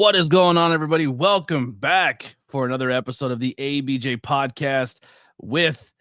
What is going on, everybody? Welcome back for another episode of the ABJ Podcast with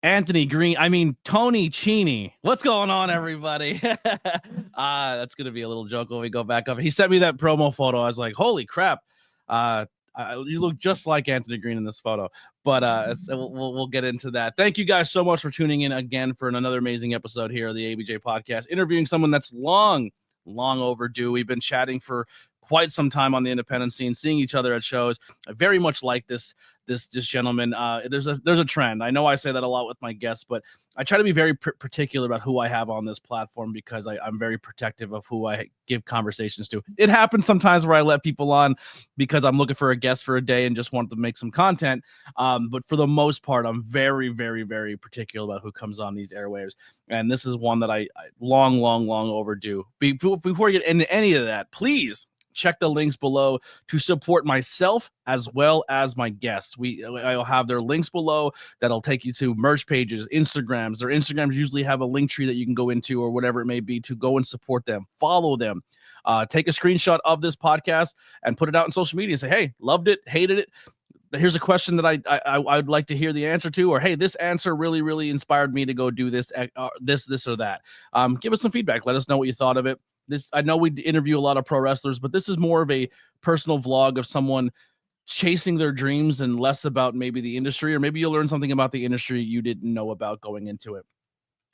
Tony CHINI. What's going on, everybody? That's going to be a little joke when we go back up. He sent me that promo photo. I was like, holy crap. You look just like Anthony Green in this photo, but we'll get into that. Thank you guys so much for tuning in again for another amazing episode here of the ABJ Podcast, interviewing someone that's long overdue. We've been chatting for quite some time on the independent scene, seeing each other at shows. I very much like this gentleman. There's a trend. I know I say that a lot with my guests, but I try to be very particular about who I have on this platform because I'm very protective of who I give conversations to. It happens sometimes where I let people on because I'm looking for a guest for a day and just want to make some content. But for the most part, I'm very, very, very particular about who comes on these airwaves. And this is one that I long overdue. Before we get into any of that, please check the links below to support myself as well as my guests. I'll have their links below that'll take you to merch pages, Instagrams. Their Instagrams usually have a link tree that you can go into or whatever it may be to go and support them. Follow them. Take a screenshot of this podcast and put it out on social media and say, hey, loved it, hated it. Here's a question that I'd like to hear the answer to, or hey, this answer really, really inspired me to go do this or that. Give us some feedback. Let us know what you thought of it. I know we interview a lot of pro wrestlers, but this is more of a personal vlog of someone chasing their dreams and less about maybe the industry, or maybe you'll learn something about the industry you didn't know about going into it.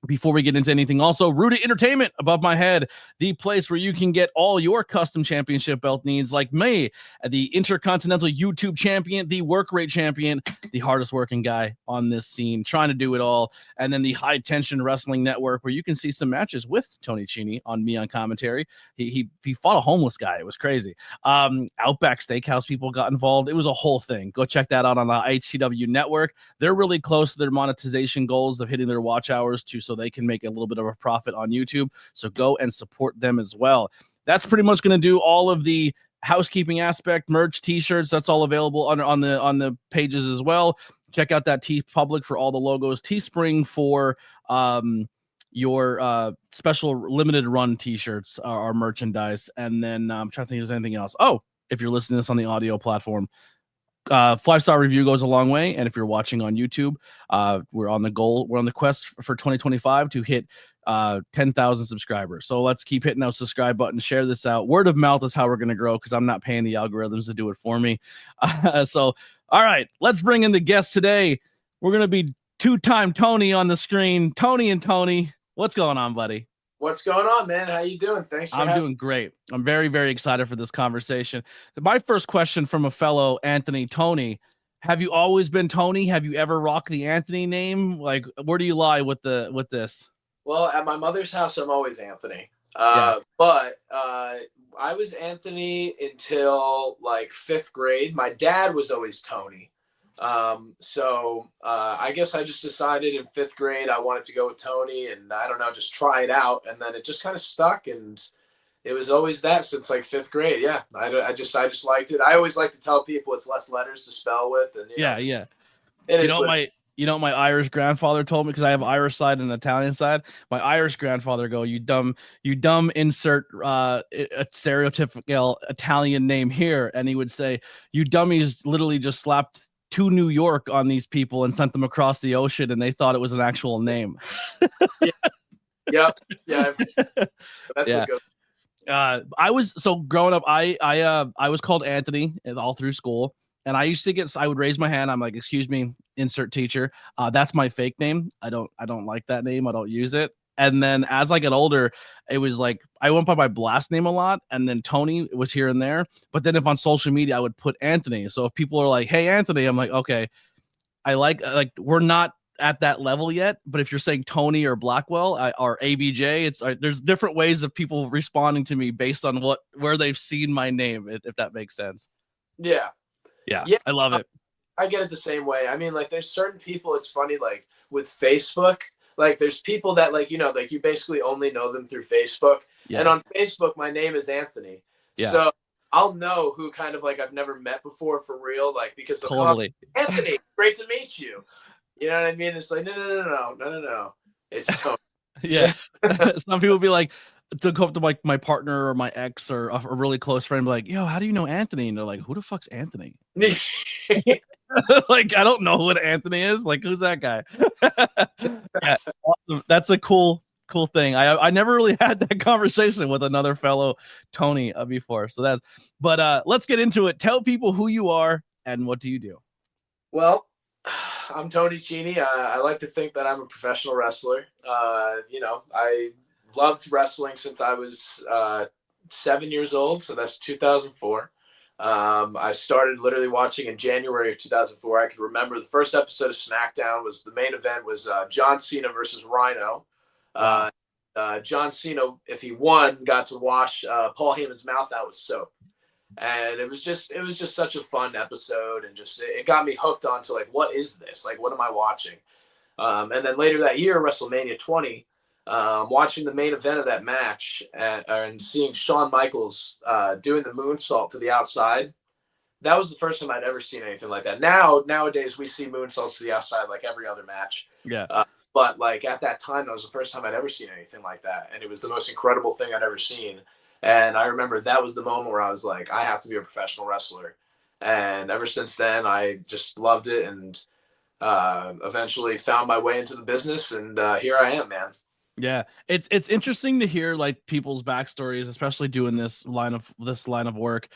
Before we get into anything, also, Rudy Entertainment above my head, the place where you can get all your custom championship belt needs, like me, the Intercontinental YouTube champion, the work rate champion, the hardest working guy on this scene, trying to do it all, and then the High Tension Wrestling Network, where you can see some matches with Tony CHINI on me on commentary. He fought a homeless guy. It was crazy. Outback Steakhouse people got involved. It was a whole thing. Go check that out on the HCW Network. They're really close to their monetization goals of hitting their watch hours so they can make a little bit of a profit on YouTube. So go and support them as well. That's pretty much going to do all of the housekeeping aspect, merch, t-shirts. That's all available on the pages as well. Check out that TeePublic for all the logos. Teespring for your special limited run t-shirts, our merchandise. And then I'm trying to think if there's anything else. Oh, if you're listening to this on the audio platform, 5-star review goes a long way. And if you're watching on YouTube, we're on the quest for 2025 to hit 10,000 subscribers. So let's keep hitting that subscribe button, share this out. Word of mouth is how we're going to grow, because I'm not paying the algorithms to do it for me. So all right, let's bring in the guest today. We're going to be two-time Tony on the screen. Tony, what's going on, buddy? What's going on, man? How you doing? I'm doing great. I'm very, very excited for this conversation. My first question from a fellow Tony, have you always been Tony? Have you ever rocked the Anthony name? Like, where do you lie with this? Well, at my mother's house, I'm always Anthony. But I was Anthony until like 5th grade. My dad was always Tony. So I guess I just decided in 5th grade I wanted to go with Tony, and I don't know, just try it out, and then it just kind of stuck, and it was always that since like 5th grade. Yeah, I just liked it. I always like to tell people it's less letters to spell with, and yeah. You know what my Irish grandfather told me, because I have Irish side and Italian side. My Irish grandfather you dumb insert a stereotypical Italian name here, and he would say, you dummies literally just slapped to New York on these people and sent them across the ocean, and they thought it was an actual name. Yeah. That's a good. Growing up, I was called Anthony all through school, and I would raise my hand. I'm like, excuse me, insert teacher. That's my fake name. I don't like that name. I don't use it. And then as I got older, it was like I went by my blast name a lot, and then Tony was here and there. But then if on social media, I would put Anthony. So if people are like, hey, Anthony, I'm like, okay, I like we're not at that level yet. But if you're saying Tony or Blackwell or ABJ, there's different ways of people responding to me based on where they've seen my name, if that makes sense. Yeah. I love it. I get it the same way. I mean, like, there's certain people, it's funny, like with Facebook, like there's people that like you basically only know them through Facebook. Yeah. And on Facebook, my name is Anthony. Yeah. So I'll know who kind of like I've never met before for real, like, because totally Anthony, great to meet you. You know what I mean? It's like no. It's Tony. Yeah. Some people be like, to go up to my partner or my ex or a really close friend, like, yo, how do you know Anthony? And they're like, who the fuck's Anthony? Like, I don't know what Anthony is. Like, who's that guy? Yeah, awesome. That's a cool thing. I never really had that conversation with another fellow Tony before. So let's get into it. Tell people who you are and what do you do? Well, I'm Tony CHINI. I like to think that I'm a professional wrestler. I loved wrestling since I was 7 years old. So that's 2004. I started literally watching in January of 2004. I could remember the first episode of SmackDown was the main event was John Cena versus Rhino. John Cena, if he won, got to wash Paul Heyman's mouth out with soap. And it was just such a fun episode, and just it got me hooked onto like, what is this? Like, what am I watching? And then later that year, WrestleMania 20, watching the main event of that match and seeing Shawn Michaels doing the moonsault to the outside. That was the first time I'd ever seen anything like that. Nowadays we see moonsaults to the outside like every other match. Yeah. But like at that time, that was the first time I'd ever seen anything like that. And it was the most incredible thing I'd ever seen. And I remember that was the moment where I was like, I have to be a professional wrestler. And ever since then, I just loved it, and eventually found my way into the business. And here I am, man. Yeah, it's interesting to hear like people's backstories, especially doing this line of work,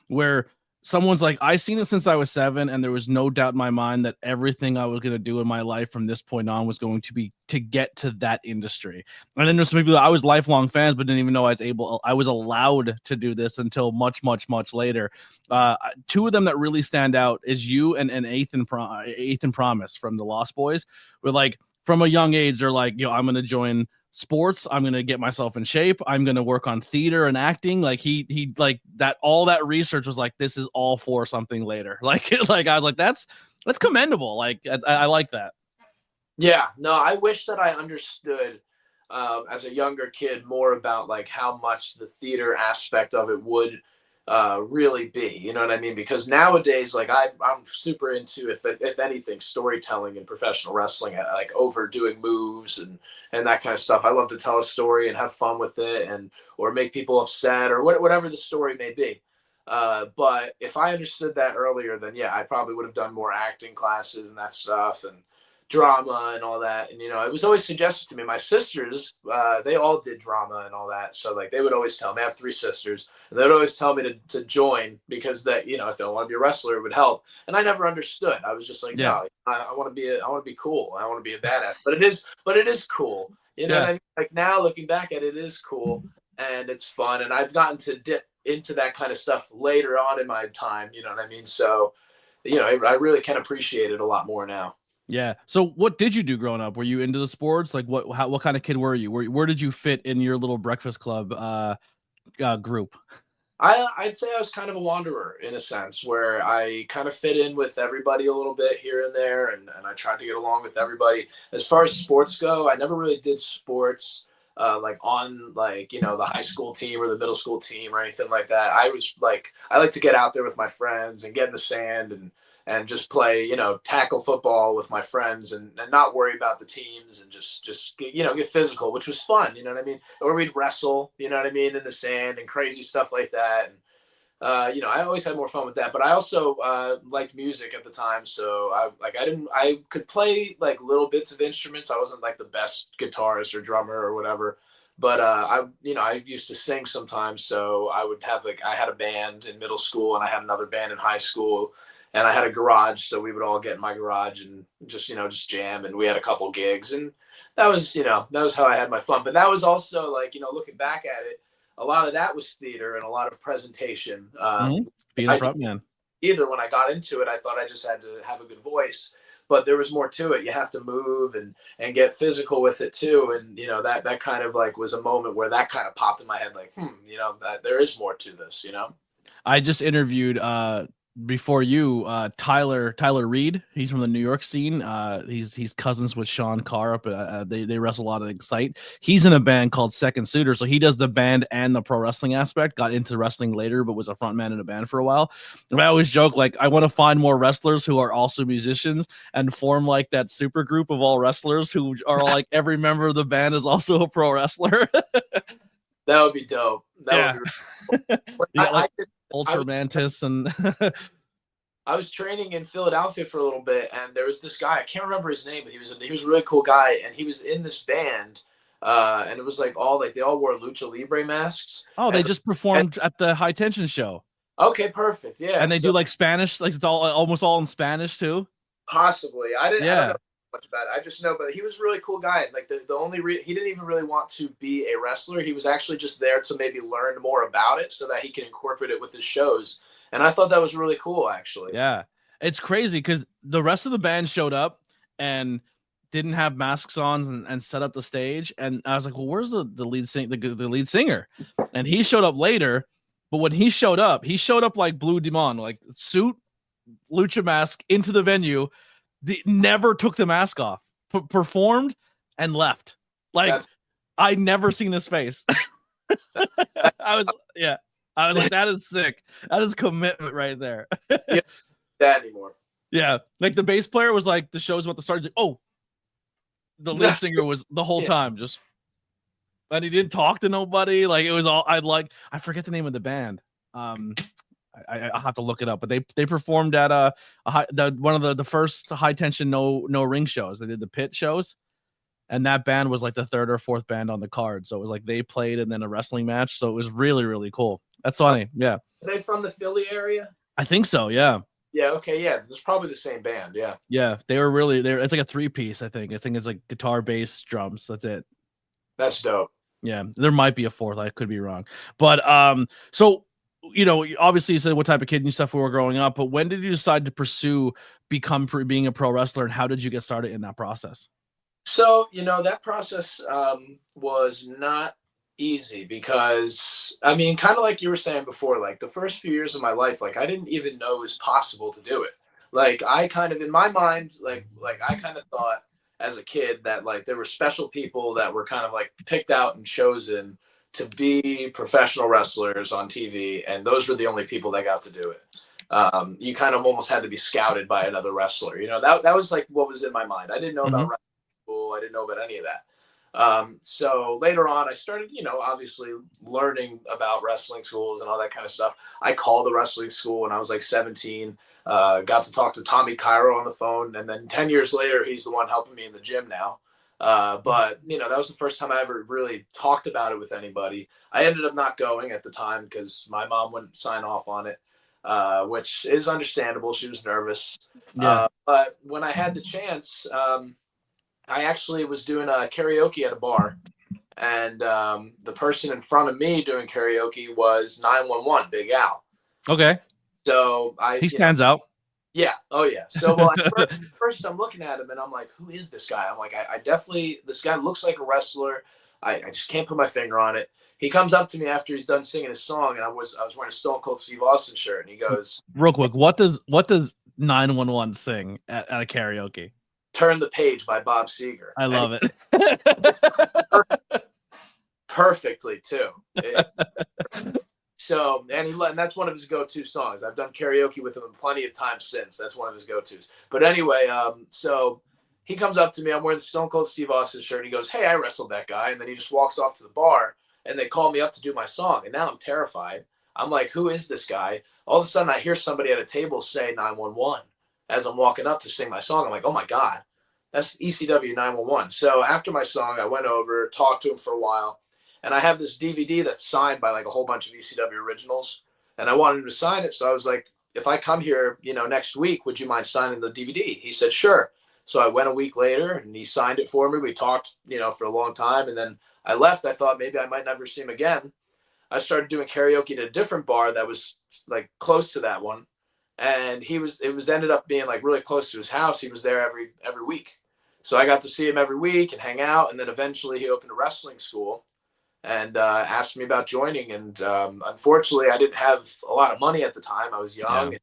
where someone's like, I seen it since I was 7, and there was no doubt in my mind that everything I was going to do in my life from this point on was going to be to get to that industry. And then there's some people that I was lifelong fans, but didn't even know I was allowed to do this until much, much, much later. Two of them that really stand out is you and Ethan Promise from the Lost Boys. We're like, from a young age, they're like, yo, I'm going to join sports. I'm going to get myself in shape. I'm going to work on theater and acting. Like he like that, all that research was like, this is all for something later. Like I was like, that's commendable. Like, I like that. Yeah, no, I wish that I understood as a younger kid more about like how much the theater aspect of it would really be, you know what I mean? Because nowadays, like I'm super into, if anything, storytelling in professional wrestling, like overdoing moves and that kind of stuff. I love to tell a story and have fun with it, or make people upset, or whatever the story may be. But if I understood that earlier, then yeah, I probably would have done more acting classes and that stuff, and drama and all that. And it was always suggested to me. My sisters, they all did drama and all that, so like they would always tell me, I have 3 sisters, and they would always tell me to join, because that, if they want to be a wrestler, it would help. And I never understood. I was just like, yeah, no, I want to be cool, I want to be a badass. But it is cool, what I mean? Like now looking back at it, it is cool, and it's fun, and I've gotten to dip into that kind of stuff later on in my time, you know what I mean? So I really can appreciate it a lot more now. Yeah. So what did you do growing up? Were you into the sports? Like what kind of kid were you? Where did you fit in your little Breakfast Club group? I'd say I was kind of a wanderer in a sense, where I kind of fit in with everybody a little bit here and there. And I tried to get along with everybody. As far as sports go, I never really did sports like on like, the high school team or the middle school team or anything like that. I was like, I like to get out there with my friends and get in the sand and just play, tackle football with my friends and not worry about the teams, and just get physical, which was fun, you know what I mean? Or we'd wrestle, you know what I mean, in the sand and crazy stuff like that. And, I always had more fun with that. But I also liked music at the time. So I could play like little bits of instruments. I wasn't like the best guitarist or drummer or whatever. But I used to sing sometimes. So I had a band in middle school, and I had another band in high school. And I had a garage, so we would all get in my garage and just jam. And we had a couple gigs, and that was how I had my fun. But that was also like, looking back at it, a lot of that was theater and a lot of presentation. Being a front man. Either when I got into it, I thought I just had to have a good voice, but there was more to it. You have to move and get physical with it too. And, that kind of like was a moment where that kind of popped in my head, like, that there is more to this, I just interviewed, before you, Tyler Reed. He's from the New York scene. He's cousins with Sean Carr up. They wrestle a lot at Excite. He's in a band called Second Suitor, so he does the band and the pro wrestling aspect. Got into wrestling later, but was a front man in a band for a while. And I always joke, like, I want to find more wrestlers who are also musicians and form like that super group of all wrestlers who are like every member of the band is also a pro wrestler. That would be dope. That would be really cool. You got like Ultra Mantis and I was training in Philadelphia for a little bit, and there was this guy. I can't remember his name, but he was a really cool guy, and he was in this band. And it was like they all wore lucha libre masks. Oh, they just performed at the High Tension show. Okay, perfect. Yeah, and they do like Spanish, like it's almost all in Spanish too. Possibly, I don't know much about it. I just know, but he was a really cool guy. Like the only he didn't even really want to be a wrestler. He was actually just there to maybe learn more about it so that he can incorporate it with his shows. And I thought that was really cool, actually. Yeah, it's crazy because the rest of the band showed up and didn't have masks on and set up the stage. And I was like, well, where's the lead singer? And he showed up later. But when he showed up like Blue Demon, like suit, lucha mask into the venue. Never took the mask off, performed and left. Like I never seen his face. I was like, that is sick. That is commitment right there. Yeah, that anymore. Yeah, like the bass player was like, the show's about to start. He's like, oh, the lead singer was the whole time just, and he didn't talk to nobody. Like it was all I forget the name of the band. I'll have to look it up, but they performed at one of the first High Tension no ring shows. They did the pit shows, and that band was like the third or fourth band on the card. So it was like they played and then a wrestling match. So it was really, really cool. That's funny. Yeah. Are they from the Philly area? I think so. Yeah. Yeah. Okay. Yeah. It's probably the same band. Yeah. Yeah. They were really there. It's like a 3-piece. I think it's like guitar, bass, drums. That's it. That's dope. Yeah. There might be a fourth. I could be wrong, but so. You know, obviously you said what type of kid and stuff we were growing up, but when did you decide to pursue being a pro wrestler, and how did you get started in that process? So, that process was not easy because, I mean, kind of like you were saying before, like the first few years of my life, like I didn't even know it was possible to do it. Like I kind of, in my mind, like I kind of thought as a kid that like there were special people that were kind of like picked out and chosen to be professional wrestlers on TV, and those were the only people that got to do it. You kind of almost had to be scouted by another wrestler. That was like what was in my mind. I didn't know about wrestling school. I didn't know about any of that. So later on, I started, obviously learning about wrestling schools and all that kind of stuff. I called the wrestling school when I was like 17. Got to talk to Tommy Cairo on the phone, and then 10 years later, he's the one helping me in the gym now. But that was the first time I ever really talked about it with anybody. I ended up not going at the time because my mom wouldn't sign off on it, which is understandable. She was nervous. Yeah. But when I had the chance, I actually was doing a karaoke at a bar, and the person in front of me doing karaoke was 911, Big Al. Okay. So he stands out. Yeah. Oh, yeah. So first I'm looking at him and I'm like, who is this guy? I'm like, I definitely, this guy looks like a wrestler. I just can't put my finger on it. He comes up to me after he's done singing his song, and I was wearing a Stone Cold Steve Austin shirt, and he goes, real quick, what does 911 sing at a karaoke? Turn the Page by Bob Seger. I love it. Perfectly too. So, and that's one of his go-to songs. I've done karaoke with him plenty of times since. That's one of his go-tos. But anyway, so he comes up to me. I'm wearing the Stone Cold Steve Austin shirt. And he goes, hey, I wrestled that guy. And then he just walks off to the bar, and they call me up to do my song. And now I'm terrified. I'm like, who is this guy? All of a sudden, I hear somebody at a table say 911 as I'm walking up to sing my song. I'm like, oh, my God, that's ECW 911. So after my song, I went over, talked to him for a while. And I have this DVD that's signed by like a whole bunch of ECW originals. And I wanted him to sign it. So I was like, if I come here, next week, would you mind signing the DVD? He said, sure. So I went a week later and he signed it for me. We talked, for a long time. And then I left. I thought maybe I might never see him again. I started doing karaoke at a different bar that was like close to that one. And ended up being like really close to his house. He was there every week. So I got to see him every week and hang out. And then eventually he opened a wrestling school and asked me about joining. And unfortunately, I didn't have a lot of money at the time. I was young,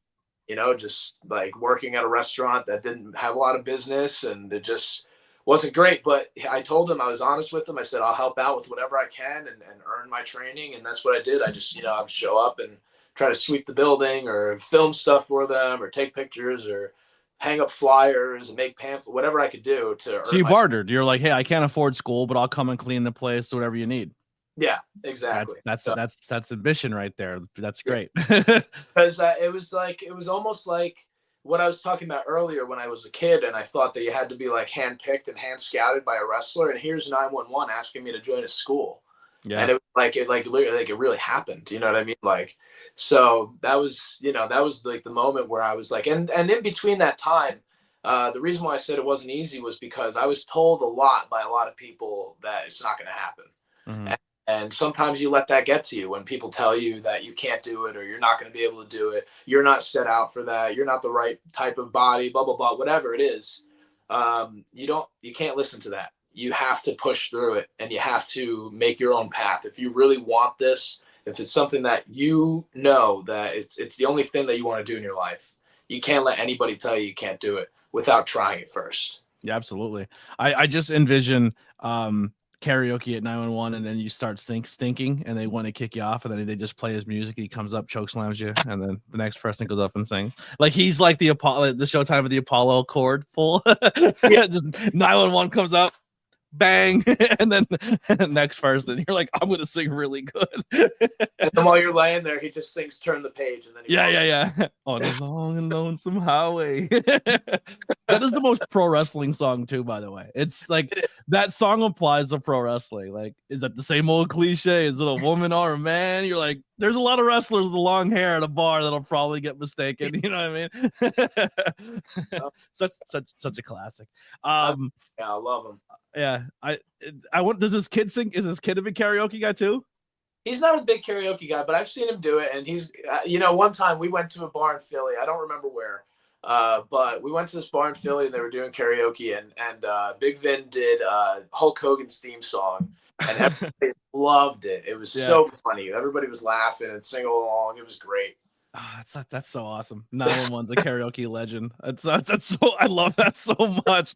and, just like working at a restaurant that didn't have a lot of business, and it just wasn't great. But I told him, I was honest with him. I said, I'll help out with whatever I can and earn my training. And that's what I did. I just, I would show up and try to sweep the building or film stuff for them or take pictures or hang up flyers and make pamphlets, whatever I could do to. So you bartered. You're like, hey, I can't afford school, but I'll come and clean the place, whatever you need. Yeah, exactly. That's ambition right there. That's Yeah. great. Because it was almost like what I was talking about earlier when I was a kid, and I thought that you had to be like handpicked and hand scouted by a wrestler. And here's 911 asking me to join a school, Yeah. and it was like it really happened. You know what I mean? Like, so that was that was like the moment where I was like, and in between that time, the reason why I said it wasn't easy was because I was told a lot by a lot of people that it's not going to happen. Mhm. And sometimes you let that get to you when people tell you that you can't do it or you're not going to be able to do it. You're not set out for that. You're not the right type of body, blah, blah, blah, whatever it is. You can't listen to that. You have to push through it and you have to make your own path. If you really want this, if it's something that you know that it's the only thing that you want to do in your life, you can't let anybody tell you can't do it without trying it first. Yeah, absolutely. I just envision karaoke at 911, and then you start stinking, and they want to kick you off, and then they just play his music. He comes up, choke slams you, and then the next person goes up and sings. Like he's like the Apollo, the Showtime of the Apollo chord full. Yeah. Just 911 comes up, bang, and then next person. You're like, I'm gonna sing really good. And then while you're laying there, he just sings "Turn the Page," and then he Yeah. On a long and lonesome highway. That is the most pro wrestling song too, by the way. It's like that song applies to pro wrestling. Like, is that the same old cliche? Is it a woman or a man? You're like, there's a lot of wrestlers with long hair at a bar that'll probably get mistaken. You know what I mean? such a classic. Yeah, I love him. Yeah. I want. Does this kid sing? Is this kid a big karaoke guy too? He's not a big karaoke guy, but I've seen him do it. And he's, one time we went to a bar in Philly. I don't remember where, but we went to this bar in Philly and they were doing karaoke. And Big Vin did Hulk Hogan's theme song, and everybody loved it. It was so funny. Everybody was laughing and singing along. It was great. Oh, that's so awesome. 911's a karaoke legend. That's so I love that so much.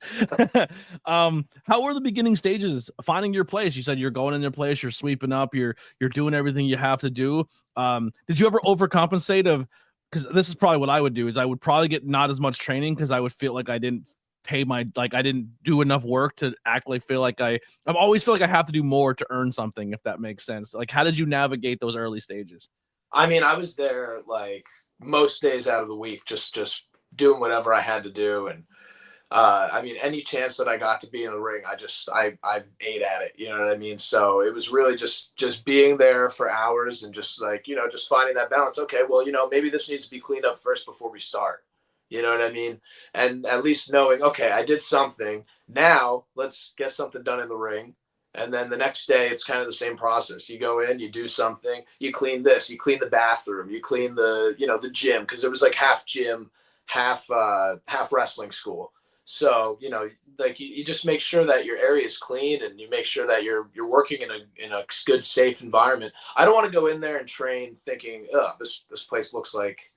How were the beginning stages finding your place? You said you're going in your place, you're sweeping up, you're doing everything you have to do. Did you ever overcompensate because this is probably what I would do is I would probably get not as much training because I would feel like I didn't I didn't do enough work to actually feel like I always feel like I have to do more to earn something, if that makes sense. Like, how did you navigate those early stages? I mean, I was there like most days out of the week, just doing whatever I had to do. And I mean, any chance that I got to be in the ring, I ate at it. You know what I mean? So it was really just being there for hours and just like, just finding that balance. Okay, well, maybe this needs to be cleaned up first before we start. You know what I mean? And at least knowing, okay, I did something. Now let's get something done in the ring. And then the next day, it's kind of the same process. You go in, you do something, you clean this, you clean the bathroom, you clean the gym, because it was like half gym, half wrestling school. So, like you just make sure that your area is clean and you make sure that you're working in a good, safe environment. I don't want to go in there and train thinking, oh, this place looks like,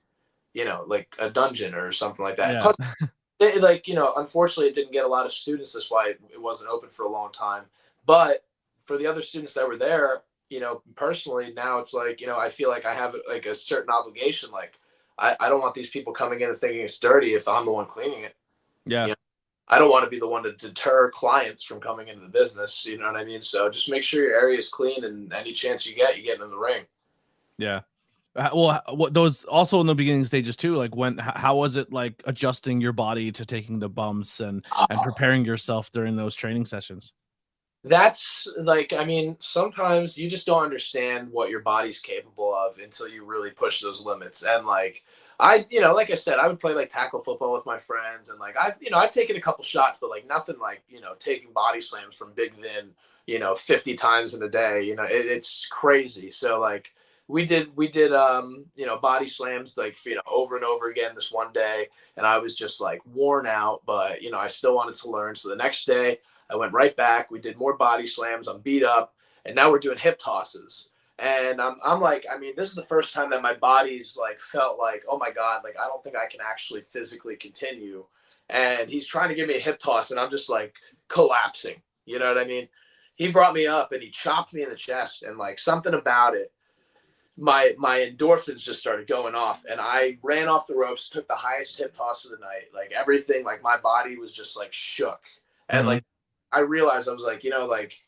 like a dungeon or something like that. Yeah. Plus, unfortunately, it didn't get a lot of students. That's why it wasn't open for a long time. But for the other students that were there, personally, now it's like, I feel like I have like a certain obligation. Like, I don't want these people coming in and thinking it's dirty if I'm the one cleaning it. Yeah. I don't want to be the one to deter clients from coming into the business. You know what I mean? So just make sure your area is clean, and any chance you get in the ring. Yeah. Well, those also in the beginning stages too, like how was it like adjusting your body to taking the bumps and preparing yourself during those training sessions? That's like, I mean, sometimes you just don't understand what your body's capable of until you really push those limits. And like, like I said, I would play like tackle football with my friends, and like I've taken a couple shots, but like nothing like, taking body slams from Big Vin, 50 times in a day. It's crazy. So like we did body slams like over and over again this one day, and I was just like worn out, but I still wanted to learn. So the next day I went right back. We did more body slams. I'm beat up, and now we're doing hip tosses. And I'm like, I mean, this is the first time that my body's like felt like, oh my God, like I don't think I can actually physically continue. And he's trying to give me a hip toss, and I'm just like collapsing. You know what I mean? He brought me up and he chopped me in the chest, and like something about it, my endorphins just started going off, and I ran off the ropes, took the highest hip toss of the night. Like everything, like my body was just like shook. And like I realized I was like,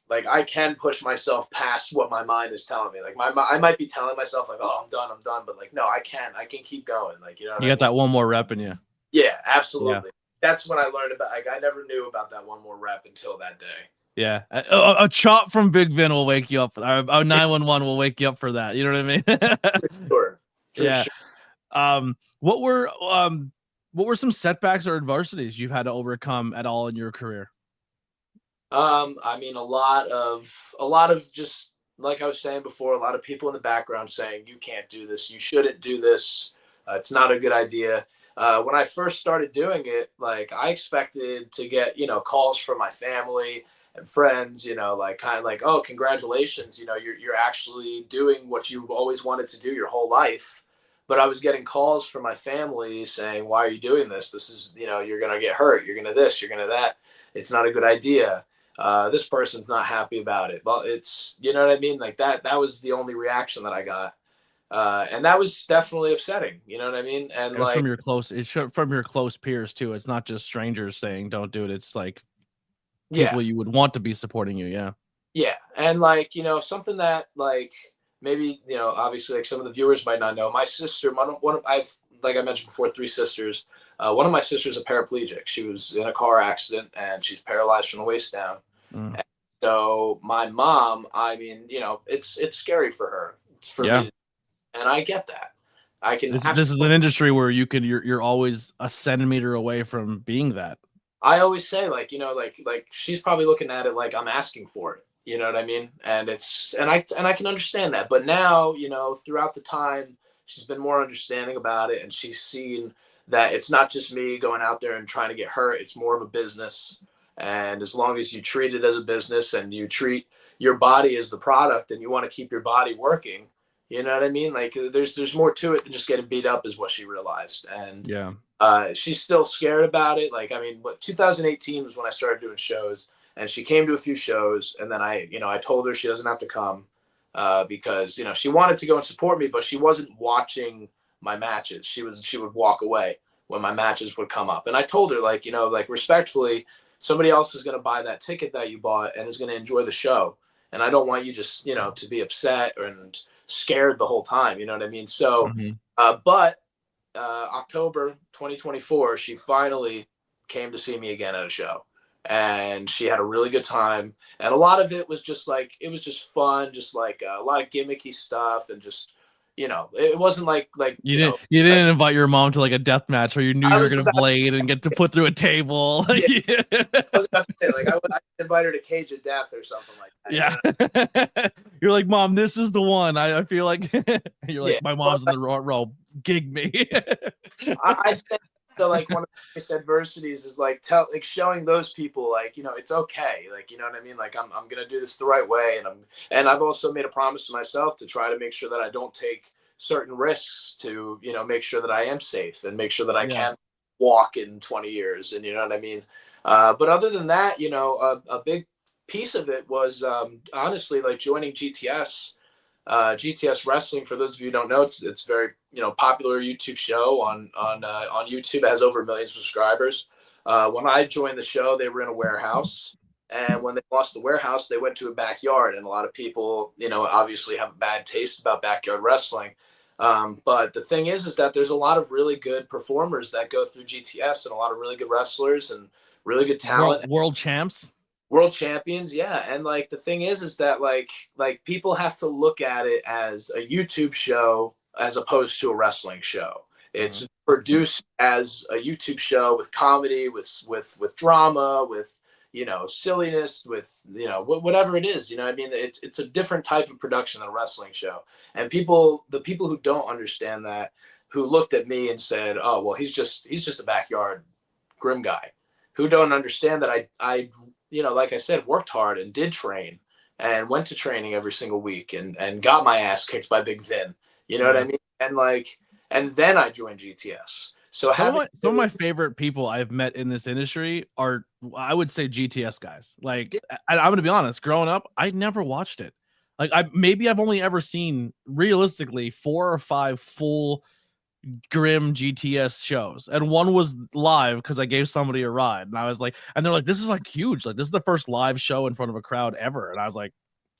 like I can push myself past what my mind is telling me. Like I might be telling myself like, oh, I'm done. But like, no, I can keep going. Like, you know what You I got mean? that one more rep in you. Yeah, Yeah. absolutely. That's when I learned about, like, I never knew about that one more rep until that day. Yeah. A chop from Big Vin will wake you up. A 911 will wake you up for that. You know what I mean? For sure. Yeah. What were some setbacks or adversities you've had to overcome at all in your career? I mean, a lot of just like I was saying before, a lot of people in the background saying, you can't do this, you shouldn't do this, it's not a good idea. When I first started doing it, like I expected to get, calls from my family and friends, like kind of like, oh, congratulations, you're actually doing what you've always wanted to do your whole life. But I was getting calls from my family saying, why are you doing this? This is, you're going to get hurt. You're going to this, you're going to that. It's not a good idea. This person's not happy about it. Well, it's, you know what I mean? Like that was the only reaction that I got. And that was definitely upsetting. You know what I mean? And It was like, from your close peers too. It's not just strangers saying don't do it. It's like yeah, people you would want to be supporting you. Yeah. yeah. And like, something that like maybe, obviously like some of the viewers might not know, my sister, I've, like I mentioned before, three sisters. One of my sisters is a paraplegic. She was in a car accident and she's paralyzed from the waist down. Mm. So my mom, I mean, it's scary for her, for me, and I get that. I can. This is an industry where you're always a centimeter away from being that. I always say like, like she's probably looking at it like I'm asking for it. You know what I mean? And I can understand that. But now, throughout the time, she's been more understanding about it, and she's seen that it's not just me going out there and trying to get hurt. It's more of a business. And as long as you treat it as a business and you treat your body as the product and you want to keep your body working, you know what I mean? Like there's more to it than just getting beat up is what she realized. And Yeah. she's still scared about it. Like, I mean, 2018 was when I started doing shows, and she came to a few shows, and then I told her she doesn't have to come because, she wanted to go and support me, but she wasn't watching my matches. She would walk away when my matches would come up. And I told her, like, like respectfully, somebody else is going to buy that ticket that you bought and is going to enjoy the show. And I don't want you just, to be upset and scared the whole time. You know what I mean? So, but October 2024, she finally came to see me again at a show, and she had a really good time. And a lot of it was just like, it was just fun, just like a lot of gimmicky stuff, and just, it wasn't like you didn't invite your mom to like a death match where you knew you were gonna blade and get to put through a table. Yeah. I was about to say, like, I would invite her to Cage of Death or something like that. Yeah. You're like, Mom, this is the one. I feel like you're like, my mom's in the row. Gig me. I'd say so. Like one of the biggest adversities is like showing those people like, it's okay. Like, you know what I mean? Like I'm gonna do this the right way, and I've also made a promise to myself to try to make sure that I don't take certain risks to, make sure that I am safe and make sure that I can walk in 20 years, and you know what I mean? But other than that, a big piece of it was honestly like joining GTS. GTS Wrestling, for those of you who don't know, it's very popular YouTube show on YouTube. It has over 1 million subscribers. When I joined the show, they were in a warehouse, and when they lost the warehouse, they went to a backyard. And a lot of people, obviously have a bad taste about backyard wrestling. But the thing is that there's a lot of really good performers that go through GTS, and a lot of really good wrestlers and really good talent. World champs. World champions, yeah. And like the thing is that like people have to look at it as a YouTube show as opposed to a wrestling show. It's produced as a YouTube show with comedy, with drama, with silliness, with whatever it is. I mean, it's a different type of production than a wrestling show. And the people who don't understand that, who looked at me and said, "Oh, well, he's just a backyard grim guy," who don't understand that I like I said, worked hard and did train and went to training every single week and got my ass kicked by Big Vin. You know what I mean? And then I joined GTS. So some of my favorite people I've met in this industry are, I would say, GTS guys. Like, I'm going to be honest, growing up, I never watched it. Like I've only ever seen realistically 4 or 5 full Grim GTS shows, and one was live because I gave somebody a ride, and I was like, and they're like, this is like huge, like this is the first live show in front of a crowd ever, and I was like,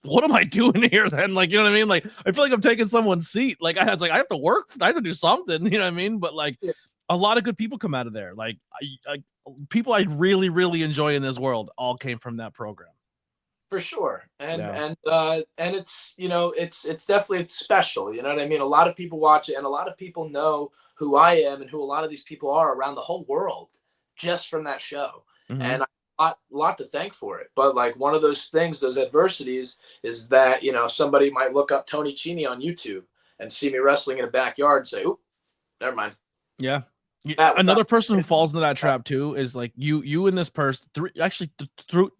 what am I doing here then? Like, you know what I mean? Like, I feel like I'm taking someone's seat. Like, I have to work, I have to do something, you know what I mean? But like, a lot of good people come out of there. Like, people I really, really enjoy in this world all came from that program. For sure. And it's, you know, it's definitely special. You know what I mean? A lot of people watch it, and a lot of people know who I am and who a lot of these people are around the whole world just from that show. Mm-hmm. And a lot to thank for it. But like one of those things, those adversities is that, you know, somebody might look up Tony CHINI on YouTube and see me wrestling in a backyard and say, "Oop, never mind." Yeah. Another person who falls into that trap too is like you and this person.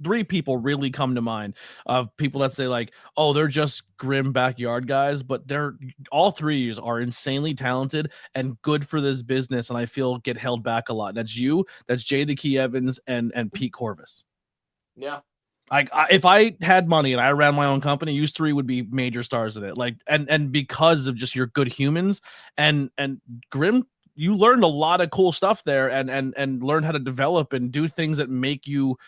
Three people really come to mind of people that say like, oh, they're just grim backyard guys, but they're all three are insanely talented and good for this business, and I feel get held back a lot. That's you, that's Jay the Key Evans, and Pete Corvus. Yeah. If I had money and I ran my own company, you three would be major stars in it. Like, and because of just your good humans and Grim, you learned a lot of cool stuff there, and learn how to develop and do things that make you're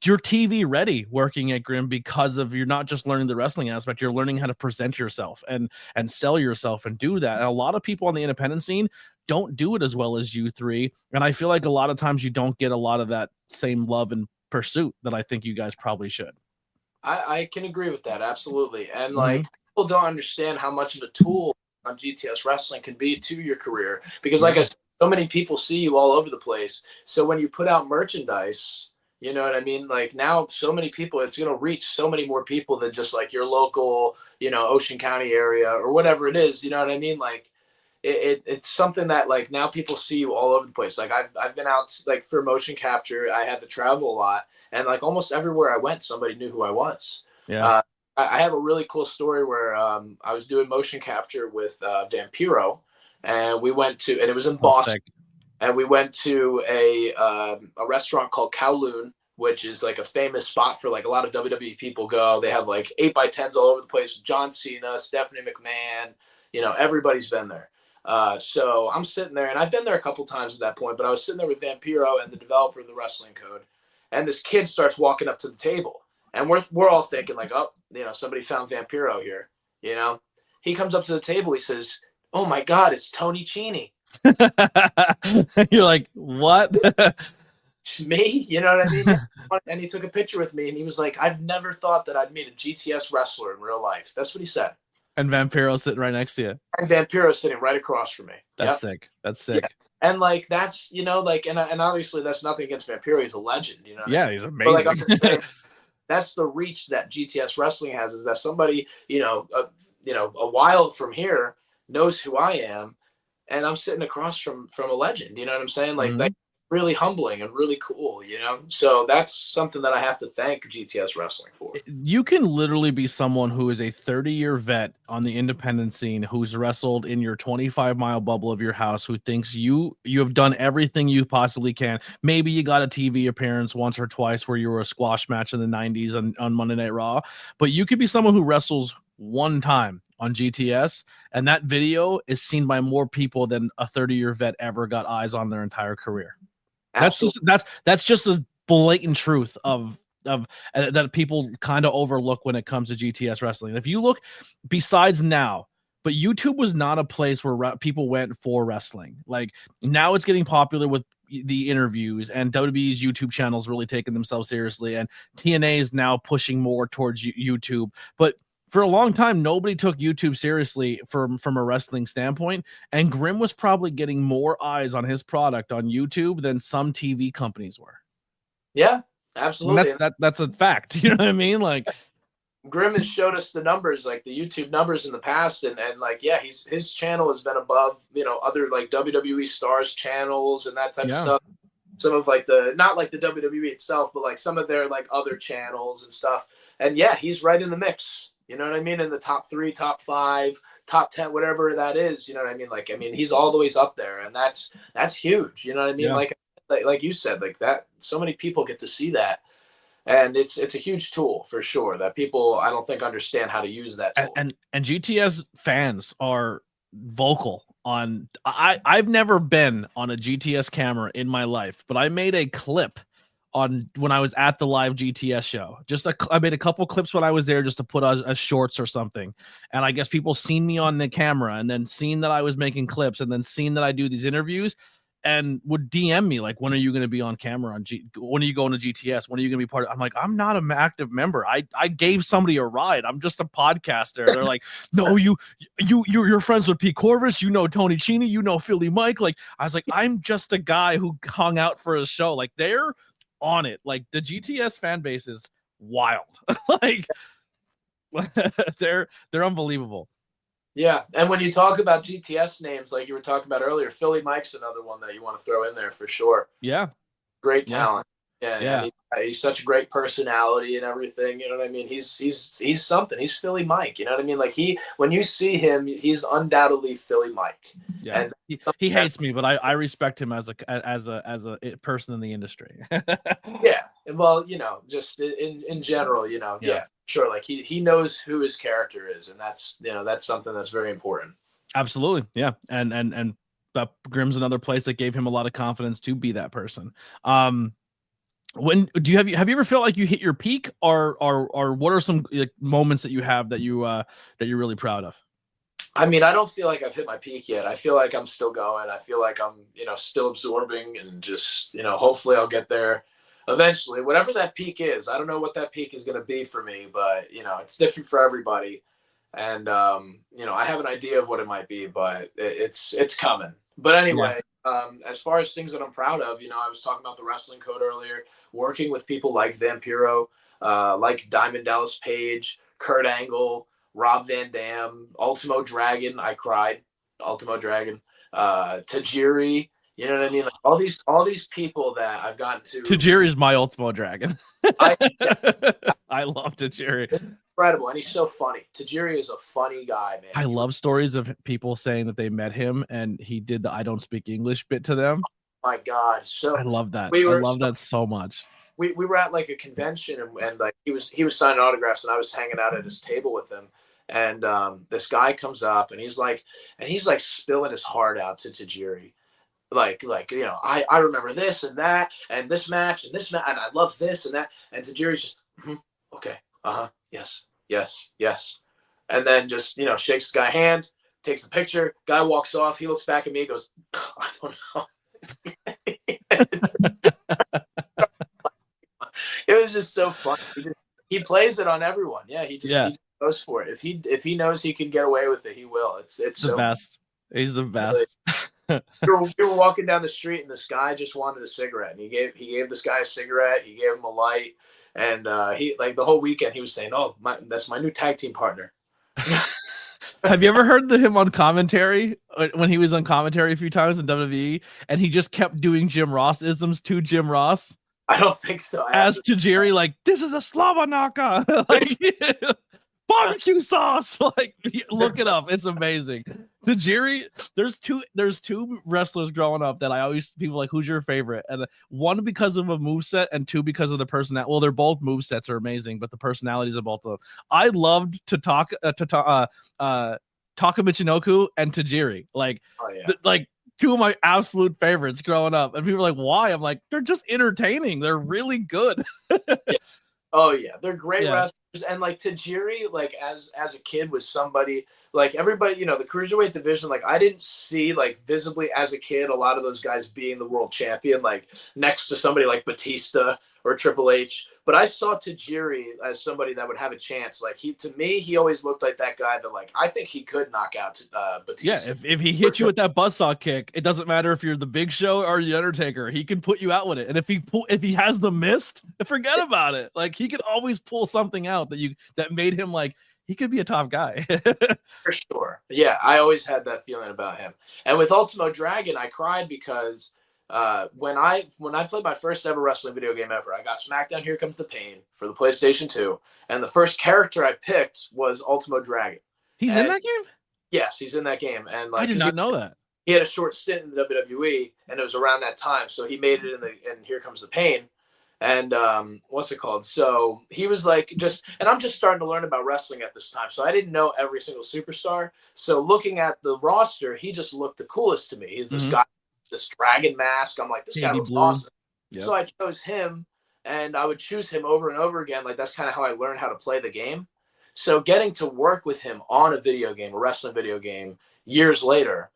TV ready working at Grim, because of you're not just learning the wrestling aspect, you're learning how to present yourself and sell yourself and do that. And a lot of people on the independent scene don't do it as well as you three. And I feel like a lot of times you don't get a lot of that same love and pursuit that I think you guys probably should. I can agree with that. Absolutely. And like, people don't understand how much of a tool on GTS wrestling can be to your career, because like I said, so many people see you all over the place. So when you put out merchandise, you know what I mean? Like now so many people, it's going to reach so many more people than just like your local, you know, Ocean County area or whatever it is. You know what I mean? Like it's something that like now people see you all over the place. Like I've been out like for motion capture. I had to travel a lot, and like almost everywhere I went, somebody knew who I was. Yeah. I have a really cool story where I was doing motion capture with Vampiro, and we went to, and it was in Boston, and we went to a restaurant called Kowloon, which is like a famous spot for like a lot of WWE people go. They have like 8x10s all over the place. John Cena, Stephanie McMahon, you know, everybody's been there. So I'm sitting there, and I've been there a couple times at that point, but I was sitting there with Vampiro and the developer of the wrestling code, and this kid starts walking up to the table. And we're all thinking like, oh, you know, somebody found Vampiro here. You know, he comes up to the table. He says, "Oh my God, it's Tony CHINI." You're like, what? Me? You know what I mean? And he took a picture with me, and he was like, "I've never thought that I'd meet a GTS wrestler in real life." That's what he said. And Vampiro's sitting right next to you. And Vampiro's sitting right across from me. That's sick. That's sick. Yeah. And like that's, you know, like and obviously that's nothing against Vampiro. He's a legend. You know. Yeah, I mean? he's amazing. But like I'm just saying, that's the reach that GTS wrestling has, is that somebody, you know, a while from here knows who I am, and I'm sitting across from a legend. You know what I'm saying? Like, like really humbling and really cool, you know? So that's something that I have to thank GTS wrestling for. You can literally be someone who is a 30-year vet on the independent scene, who's wrestled in your 25-mile bubble of your house, who thinks you have done everything you possibly can. Maybe you got a TV appearance once or twice where you were a squash match in the 90s on Monday Night Raw, but you could be someone who wrestles one time on GTS, and that video is seen by more people than a 30-year vet ever got eyes on their entire career. That's just a blatant truth of that people kind of overlook when it comes to GTS wrestling. If you look besides now, but YouTube was not a place where people went for wrestling. Like now it's getting popular with the interviews, and WWE's YouTube channels really taking themselves seriously, and TNA is now pushing more towards YouTube. But for a long time, nobody took YouTube seriously from a wrestling standpoint, and Grim was probably getting more eyes on his product on YouTube than some TV companies were. Yeah, absolutely. That's a fact. You know what I mean? Like Grim has showed us the numbers, like the YouTube numbers in the past, and like yeah, his channel has been above, you know, other like WWE stars channels and that type of stuff. Some of like not like the WWE itself, but like some of their like other channels and stuff. And yeah, he's right in the mix. You know what I mean? In the top 3, top 5, top 10, whatever that is. You know what I mean? Like, I mean, he's all the ways up there, and that's huge. You know what I mean? Yeah. Like you said, like that. So many people get to see that, and it's a huge tool for sure. That people, I don't think, understand how to use that tool. And GTS fans are vocal I've never been on a GTS camera in my life, but I made a clip on when I was at the live GTS show. I made a couple clips when I was there just to put as shorts or something. And I guess people seen me on the camera and then seen that I was making clips and then seen that I do these interviews and would DM me like, when are you going to be on camera when are you going to GTS? When are you going to be part of? I'm like, I'm not an active member. I gave somebody a ride. I'm just a podcaster. They're like, no, you're friends with Pete Corvus. You know, Tony CHINI, you know, Philly Mike. Like, I was like, I'm just a guy who hung out for a show. Like they're on it. Like the GTS fan base is wild. Like they're unbelievable. Yeah, and when you talk about GTS names, like you were talking about earlier, Philly Mike's another one that you want to throw in there for sure. Yeah, great talent. Yeah. Yeah. He's such a great personality and everything. You know what I mean? He's something. He's Philly Mike. You know what I mean? Like when you see him, he's undoubtedly Philly Mike. Yeah, and he hates me, but I respect him as a person in the industry. Yeah, well, you know, just in general, you know, yeah, sure. Like he knows who his character is, and that's something that's very important. Absolutely, yeah, and Grimm's another place that gave him a lot of confidence to be that person. When have you ever felt like you hit your peak, or what are some like moments that you have that you're really proud of? I mean, I don't feel like I've hit my peak yet. I feel like I'm still going. I feel like I'm, still absorbing, and just, hopefully I'll get there eventually, whatever that peak is. I don't know what that peak is going to be for me, but, it's different for everybody. And, I have an idea of what it might be, but it's coming. But anyway, as far as things that I'm proud of, I was talking about the wrestling code earlier, working with people like Vampiro, like Diamond Dallas Page, Kurt Angle, Rob Van Dam, Ultimo Dragon. I cried. Ultimo Dragon, Tajiri. You know what I mean? Like all these people that I've gotten to. Tajiri's my Ultimo Dragon. I love Tajiri. It's incredible, and he's so funny. Tajiri is a funny guy, man. I love stories of people saying that they met him and he did the "I don't speak English" bit to them. Oh my God, so I love that. I love that so much. We were at like a convention, and like he was signing autographs, and I was hanging out at his table with him. And this guy comes up, and he's like spilling his heart out to Tajiri. Like, I remember this and that, and this match, and I love this and that. And Tajiri's just, okay, yes. And then just, shakes the guy's hand, takes the picture, guy walks off, he looks back at me, goes, I don't know. It was just so fun. He plays it on everyone. Yeah, he just goes for it. If he knows he can get away with it, he will. It's the so best. He's the best. We were walking down the street, and this guy just wanted a cigarette, and he gave this guy a cigarette. He gave him a light, and he, like, the whole weekend he was saying, "Oh, that's my new tag team partner." Have you ever heard him on commentary when he was on commentary a few times in WWE, and he just kept doing Jim Ross isms to Jim Ross? I don't think so. As Tajiri, like, this is a Slavanaka, like barbecue sauce. Like, look it up. It's amazing. Tajiri, there's two wrestlers growing up that I always, people like, who's your favorite? And one because of a moveset, and two because of the personality. Well, they're both movesets are amazing, but the personalities of both of them. I loved to talk Taka Michinoku and Tajiri. Like, like two of my absolute favorites growing up. And people are like, why? I'm like, they're just entertaining. They're really good. Oh yeah, they're great wrestlers. And like Tajiri, like as a kid, was somebody, like, everybody, the cruiserweight division, like, I didn't see, like, visibly as a kid a lot of those guys being the world champion, like next to somebody like Batista or Triple H. But I saw Tajiri as somebody that would have a chance. Like, to me, he always looked like that guy that, like, I think he could knock out Batista. Yeah, if he hits you with that buzzsaw kick, it doesn't matter if you're the Big Show or the Undertaker. He can put you out with it. And if he has the mist, forget about it. Like, he could always pull something out that made him, like, he could be a top guy. For sure. Yeah, I always had that feeling about him. And with Ultimo Dragon, I cried because when I played my first ever wrestling video game ever, I got SmackDown Here Comes the Pain for the PlayStation 2, and the first character I picked was Ultimo Dragon. He's in that game? Yes, he's in that game. And like, I did not know that. He had a short stint in the WWE, and it was around that time, so he made it in Here Comes the Pain. And what's it called? So he was like, and I'm just starting to learn about wrestling at this time. So I didn't know every single superstar. So looking at the roster, he just looked the coolest to me. He's this guy, this dragon mask. I'm like, this guy looks awesome. Yep. So I chose him, and I would choose him over and over again. Like, that's kind of how I learned how to play the game. So getting to work with him on a video game, a wrestling video game, years later,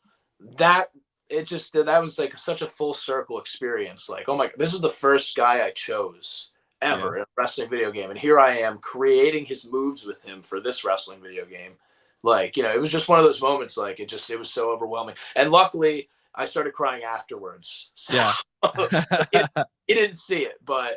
that was like such a full circle experience. Like, oh my, this is the first guy I chose ever in a wrestling video game. And here I am creating his moves with him for this wrestling video game. Like, it was just one of those moments. Like, it was so overwhelming. And luckily I started crying afterwards. So he didn't see it, but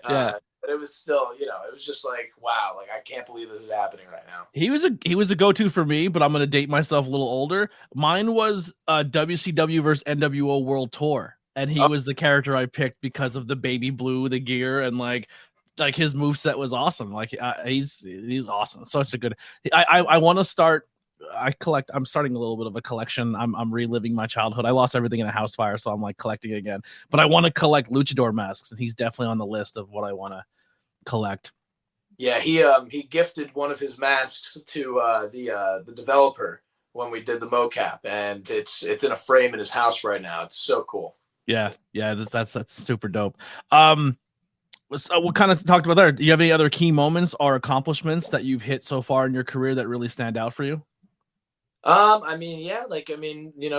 it was still, it was just like, wow, like, I can't believe this is happening right now. He was a go-to for me, but I'm going to date myself a little older. Mine was WCW versus NWO World Tour. And he was the character I picked because of the baby blue, the gear, and like his moveset was awesome. Like, he's awesome. Such a good, I want to start. I'm starting a little bit of a collection. I'm reliving my childhood. I lost everything in a house fire, so I'm like collecting again. But I want to collect luchador masks, and he's definitely on the list of what I want to collect. Yeah, he gifted one of his masks to the developer when we did the mocap, and it's in a frame in his house right now. It's so cool. Yeah, that's super dope. What kind of talked about there? Do you have any other key moments or accomplishments that you've hit so far in your career that really stand out for you?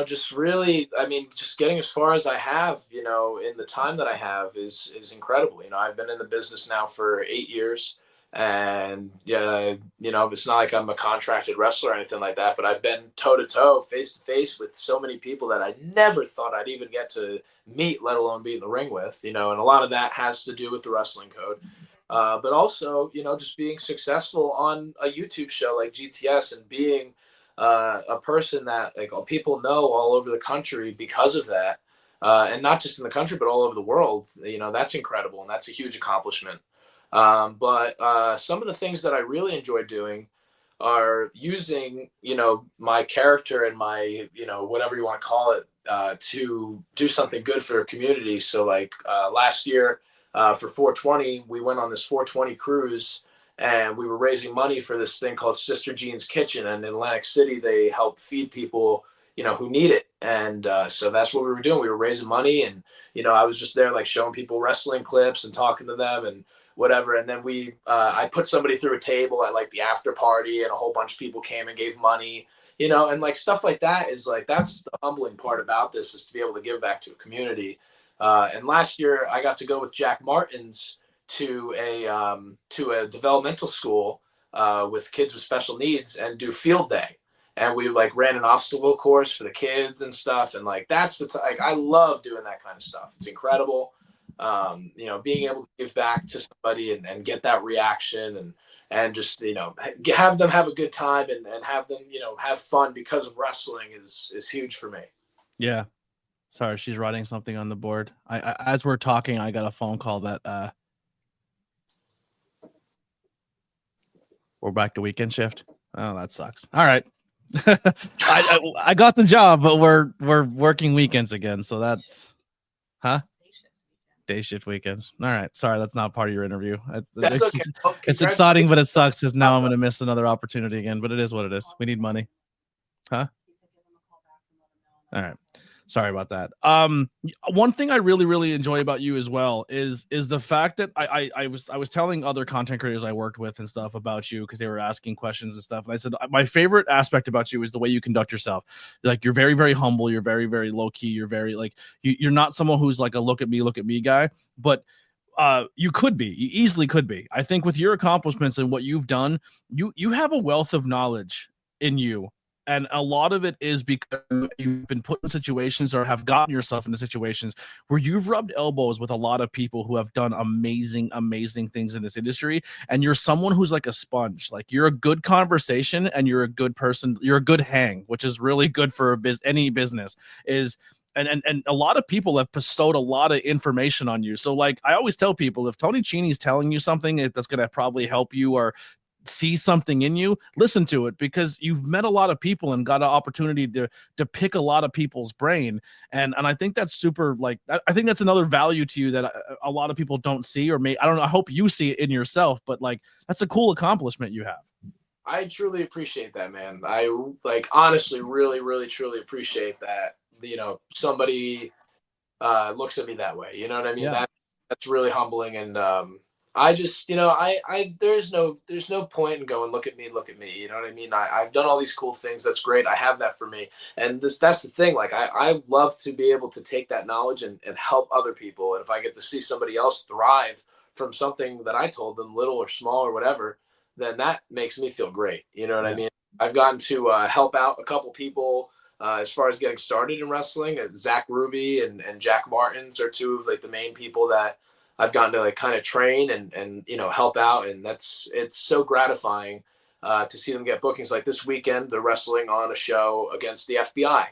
Just really, just getting as far as I have, in the time that I have is incredible. I've been in the business now for 8 years, and it's not like I'm a contracted wrestler or anything like that, but I've been toe to toe, face to face with so many people that I never thought I'd even get to meet, let alone be in the ring with, and a lot of that has to do with the wrestling code. But also, just being successful on a YouTube show like GTS and being a person that like people know all over the country because of that, and not just in the country but all over the world. That's incredible, and that's a huge accomplishment. But some of the things that I really enjoy doing are using my character and my whatever you want to call it to do something good for a community. So like last year for 420, we went on this 420 cruise. And we were raising money for this thing called Sister Jean's Kitchen. And in Atlantic City, they help feed people, who need it. And so that's what we were doing. We were raising money. And, I was just there, like, showing people wrestling clips and talking to them and whatever. And then I put somebody through a table at, like, the after party, and a whole bunch of people came and gave money, and, like, stuff like that is, like, that's the humbling part about this, is to be able to give back to a community. And last year, I got to go with Jack Martins to a developmental school with kids with special needs and do field day, and we like ran an obstacle course for the kids and stuff, and like that's like I love doing that kind of stuff. It's incredible, being able to give back to somebody and get that reaction and just have them have a good time and have them have fun because of wrestling is huge for me. Yeah, sorry, she's writing something on the board. I as we're talking, I got a phone call that we're back to weekend shift. Oh, that sucks. All right. I got the job, but we're working weekends again. So that's day shift weekends. All right. Sorry, that's not part of your interview. That's okay. It's exciting, but it sucks because now I'm going to miss another opportunity again. But it is what it is. We need money. All right. Sorry about that. One thing I really, really enjoy about you as well is the fact that I was telling other content creators I worked with and stuff about you because they were asking questions and stuff. And I said, my favorite aspect about you is the way you conduct yourself. Like, you're very, very humble. You're very, very low key. You're very like, you're not someone who's like a look at me guy, but you easily could be. I think with your accomplishments and what you've done, you have a wealth of knowledge in you. And a lot of it is because you've been put in situations or have gotten yourself into situations where you've rubbed elbows with a lot of people who have done amazing, amazing things in this industry. And you're someone who's like a sponge. Like, you're a good conversation and you're a good person. You're a good hang, which is really good for any business. And a lot of people have bestowed a lot of information on you. So like, I always tell people, if Tony CHINI's telling you something that's going to probably help you or see something in you, listen to it, because you've met a lot of people and got an opportunity to pick a lot of people's brain. And I think that's super, like, I think that's another value to you that a lot of people don't see, or I don't know. I hope you see it in yourself, but like, that's a cool accomplishment you have. I truly appreciate that, man. I like honestly, really, really, truly appreciate that. Somebody looks at me that way. You know what I mean? Yeah. That's really humbling. And I just, there's no point in going, look at me. You know what I mean? I've done all these cool things. That's great. I have that for me. And that's the thing. Like, I love to be able to take that knowledge and help other people. And if I get to see somebody else thrive from something that I told them, little or small or whatever, then that makes me feel great. You know what I mean? I've gotten to help out a couple people as far as getting started in wrestling. Zach Ruby and Jack Martins are two of like the main people that I've gotten to like kind of train and help out. And it's so gratifying to see them get bookings. Like this weekend, they're wrestling on a show against the FBI.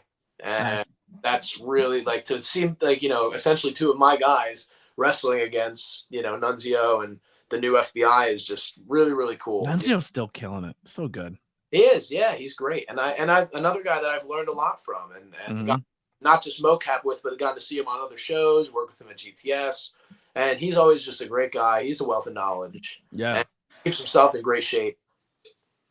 And Nice. That's really like to see like, essentially two of my guys wrestling against, Nunzio and the new FBI is just really, really cool. Nunzio's still killing it. So good. He is, yeah, he's great. And I've another guy that I've learned a lot from and got not just mocap with, but gotten to see him on other shows, work with him at GTS. And he's always just a great guy. He's a wealth of knowledge. Yeah. And keeps himself in great shape.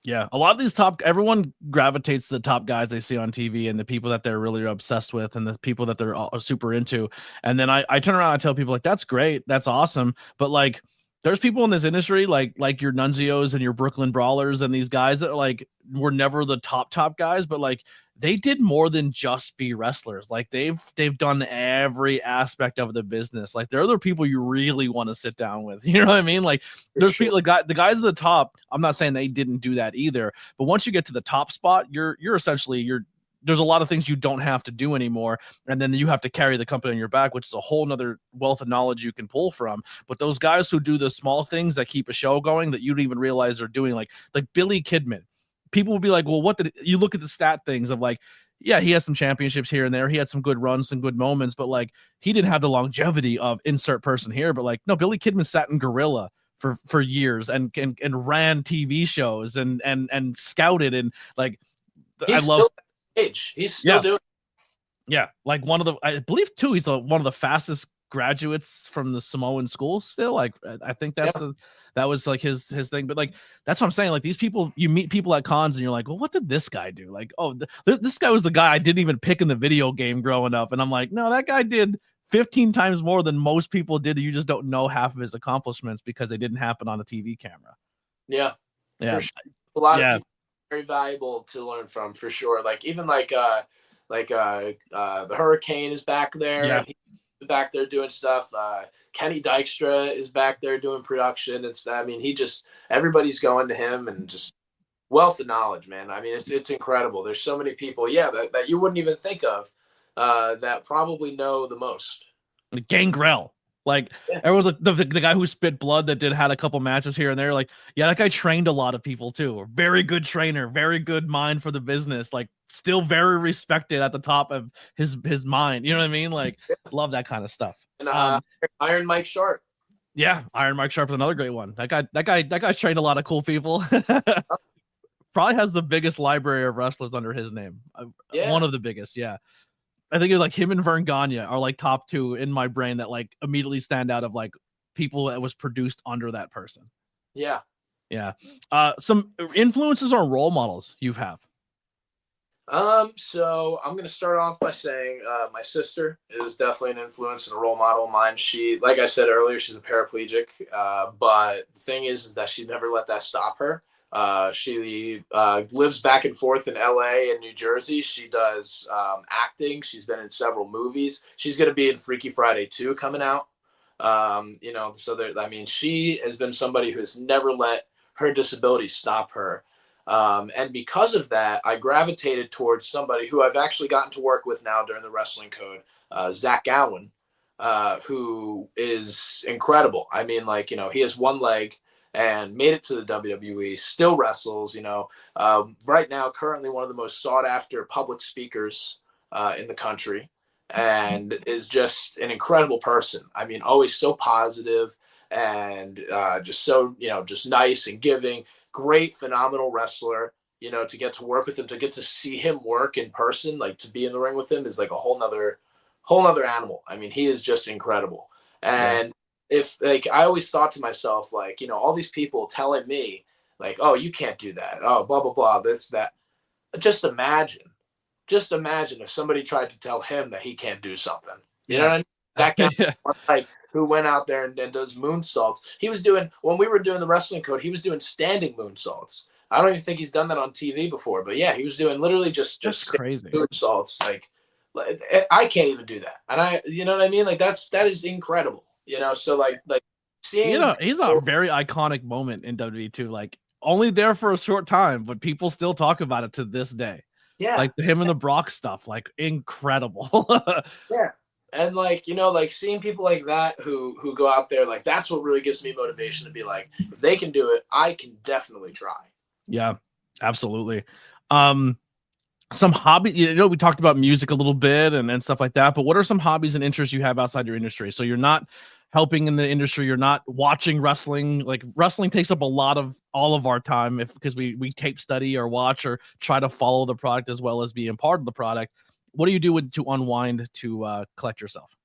Yeah. A lot of these everyone gravitates to the top guys they see on TV and the people that they're really obsessed with and the people that they're super into. And then I turn around and tell people like, that's great. That's awesome. But like, there's people in this industry like your Nunzios and your Brooklyn Brawlers and these guys that like were never the top guys, but like they did more than just be wrestlers. Like they've done every aspect of the business. Like they're the people you really want to sit down with. You know what I mean? Like there's people like the guys at the top. I'm not saying they didn't do that either, but once you get to the top spot, you're essentially there's a lot of things you don't have to do anymore. And then you have to carry the company on your back, which is a whole nother wealth of knowledge you can pull from. But those guys who do the small things that keep a show going that you don't even realize they're doing, like Billy Kidman, people will be like, well, what did you look at the stat things of like, yeah, he has some championships here and there. He had some good runs, some good moments, but like he didn't have the longevity of insert person here. But like, no, Billy Kidman sat in Gorilla for years and ran TV shows and scouted and like, I love age. He's still doing. Yeah, like I believe too, he's one of the fastest graduates from the Samoan school still. Like I think that was like his thing. But like that's what I'm saying. Like these people, you meet people at cons and you're like, well, what did this guy do? Like, oh, this guy was the guy I didn't even pick in the video game growing up. And I'm like, no, that guy did 15 times more than most people did. You just don't know half of his accomplishments because they didn't happen on a TV camera. Yeah. Yeah. Sure. A lot of people very valuable to learn from for sure. Like even the Hurricane is back there. Yeah. He's back there doing stuff. Kenny Dykstra is back there doing production and stuff. I mean, everybody's going to him and just wealth of knowledge, man. I mean, it's incredible. There's so many people, that you wouldn't even think of that probably know the most. Gangrel. Like everyone's like the guy who spit blood that had a couple matches here and there. Like, yeah, that guy trained a lot of people too. Very good trainer, very good mind for the business. Like, still very respected at the top of his mind. You know what I mean? Like, love that kind of stuff. And Iron Mike Sharp. Yeah, Iron Mike Sharp is another great one. That guy's trained a lot of cool people. Probably has the biggest library of wrestlers under his name. One of the biggest. Yeah. I think it was like him and Vern Gagne are like top two in my brain that like immediately stand out of like people that was produced under that person. Yeah. Yeah. Some influences or role models you have. So I'm going to start off by saying, my sister is definitely an influence and a role model of mine. She, like I said earlier, she's a paraplegic. But the thing is that she never let that stop her. She lives back and forth in LA and New Jersey. She does acting. She's been in several movies. She's going to be in Freaky Friday 2 coming out. She has been somebody who has never let her disability stop her. And because of that, I gravitated towards somebody who I've actually gotten to work with now during the Wrestling Code, Zach Gowen, who is incredible. I mean, he has one leg and made it to the WWE, still wrestles, right now, currently one of the most sought after public speakers in the country, and is just an incredible person. I mean, always so positive and just so, just nice and giving. great, phenomenal wrestler. You know, to get to work with him, to get to see him work in person, like to be in the ring with him is like a whole nother animal. I mean, he is just incredible. And if like, I always thought to myself, like, you know, all these people telling me like, oh, you can't do that. Oh, blah, blah, blah, this, that. Just imagine if somebody tried to tell him that he can't do something. You know what I mean? That guy like who went out there and does moonsaults. He was doing, when we were doing the wrestling code, he was doing standing moonsaults. I don't even think he's done that on TV before, but yeah, he was doing literally just crazy moonsaults. Like I can't even do that. And you know what I mean? Like that is incredible, you know? So like seeing, you know, he's a very iconic moment in WWE too. Like only there for a short time, but people still talk about it to this day. Yeah. Like him and the Brock stuff, like incredible. Yeah. And like, you know, like seeing people like that who go out there, like that's what really gives me motivation to be like, if they can do it, I can definitely try. Yeah, absolutely. Some hobby, you know, we talked about music a little bit and stuff like that, but what are some hobbies and interests you have outside your industry? So you're not helping in the industry, you're not watching wrestling. Like wrestling takes up a lot of all of our time because we tape study or watch or try to follow the product as well as being part of the product. What do you do to unwind to collect yourself?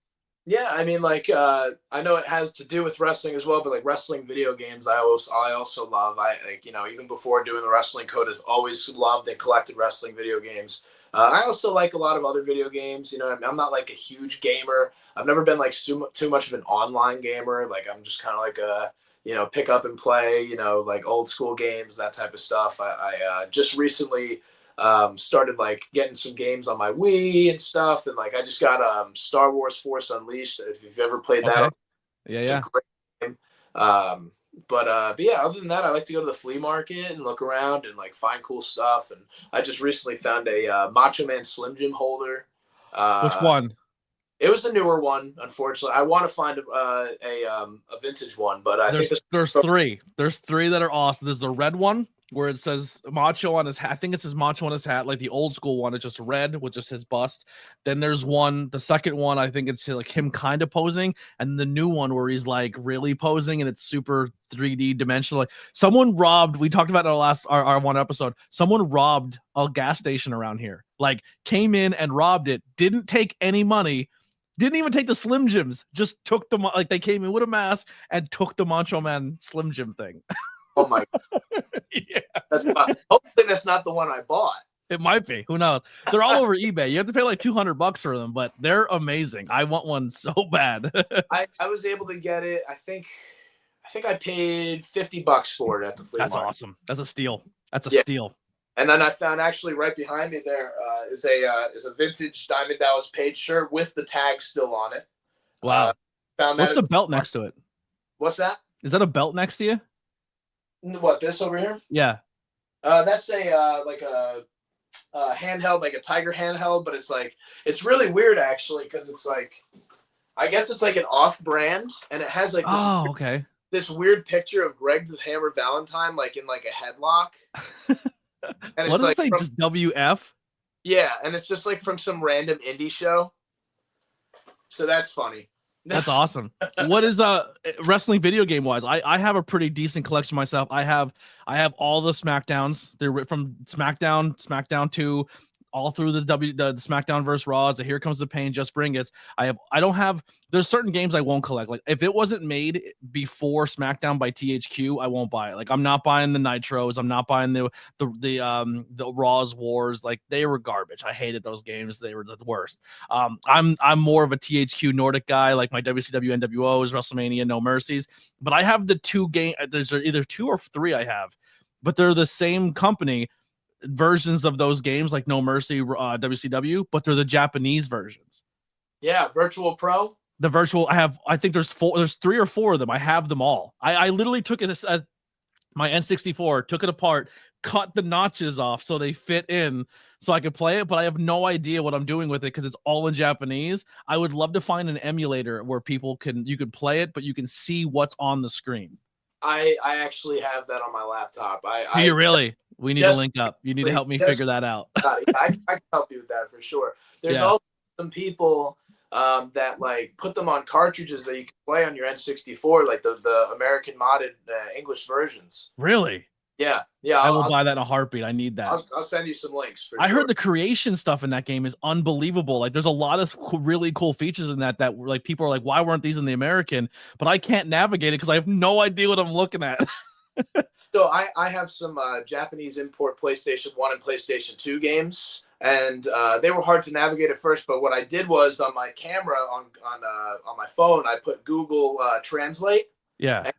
Yeah, I mean, like I know it has to do with wrestling as well, but like wrestling video games, I also love. I like, you know, even before doing the wrestling code, I've always loved and collected wrestling video games. I also like a lot of other video games. You know, I'm not like a huge gamer. I've never been like too much of an online gamer. Like I'm just kind of like a, you know, pick up and play. You know, like old school games, that type of stuff. I just recently started like getting some games on my Wii and stuff, and like I just got Star Wars Force Unleashed. If you've ever played that, yeah. Great game. But yeah, other than that, I like to go to the flea market and look around and like find cool stuff. And I just recently found a Macho Man Slim Jim holder. Which one? It was the newer one, unfortunately. I want to find a vintage one, but I think there's three. There's three that are awesome. There's the red one where it says Macho on his hat. I think it says Macho on his hat, like the old school one. It's just red with just his bust. Then there's the second one, I think it's like him kind of posing, and the new one where he's like really posing and it's super 3D dimensional. Like someone robbed, we talked about it in our one episode, someone robbed a gas station around here. Like came in and robbed it, didn't take any money, didn't even take the Slim Jims, just took them, like they came in with a mask and took the Macho Man Slim Jim thing. Oh my God. Yeah. Hopefully that's not the one I bought. It might be. Who knows? They're all over eBay. You have to pay like $200 for them, but they're amazing. I want one so bad. I was able to get it. I think I paid $50 for it at the flea market. That's awesome. That's a steal. That's a steal. And then I found actually right behind me there is a vintage Diamond Dallas Page shirt with the tag still on it. Wow. What's the belt next to it? What's that? Is that a belt next to you? What, this over here? Yeah. That's a like a handheld, like a Tiger handheld, but it's really weird actually because it's like, I guess it's like an off-brand, and it has like this weird picture of Greg the Hammer Valentine like in like a headlock. And what does it say? Just WF? Yeah, and it's just like from some random indie show. So that's funny. That's awesome. What is wrestling video game wise? I have a pretty decent collection myself. I have all the SmackDowns. They're from SmackDown 2, all through the SmackDown versus Raws. The Here Comes the Pain, Just Bring It. There's certain games I won't collect. Like if it wasn't made before SmackDown by THQ, I won't buy it. Like I'm not buying the Nitros. I'm not buying the Raws Wars. Like they were garbage. I hated those games. They were the worst. I'm more of a THQ Nordic guy. Like my WCW NWOs, WrestleMania, No Mercies. But I have the two game. There's either 2 or 3 I have, but they're the same company versions of those games, like No Mercy, WCW, but they're the Japanese versions. Yeah, Virtual Pro. The virtual, I think there's 3 or 4 of them. I have them all. I literally took it as my N64, took it apart, cut the notches off so they fit in so I could play it, but I have no idea what I'm doing with it because it's all in Japanese. I would love to find an emulator where you could play it, but you can see what's on the screen. I actually have that on my laptop. Do you really? We need to link up. You need to help me figure that out. I can help you with that for sure. There's also some people that like put them on cartridges that you can play on your N64, like the American modded English versions. Really? Yeah, yeah. I will buy that in a heartbeat. I need that. I'll send you some links for I sure. heard the creation stuff in that game is unbelievable. Like, there's a lot of really cool features in that like people are like, why weren't these in the American? But I can't navigate it because I have no idea what I'm looking at. So I have some Japanese import PlayStation 1 and PlayStation 2 games, and they were hard to navigate at first. But what I did was on my camera on my phone, I put Google Translate. Yeah.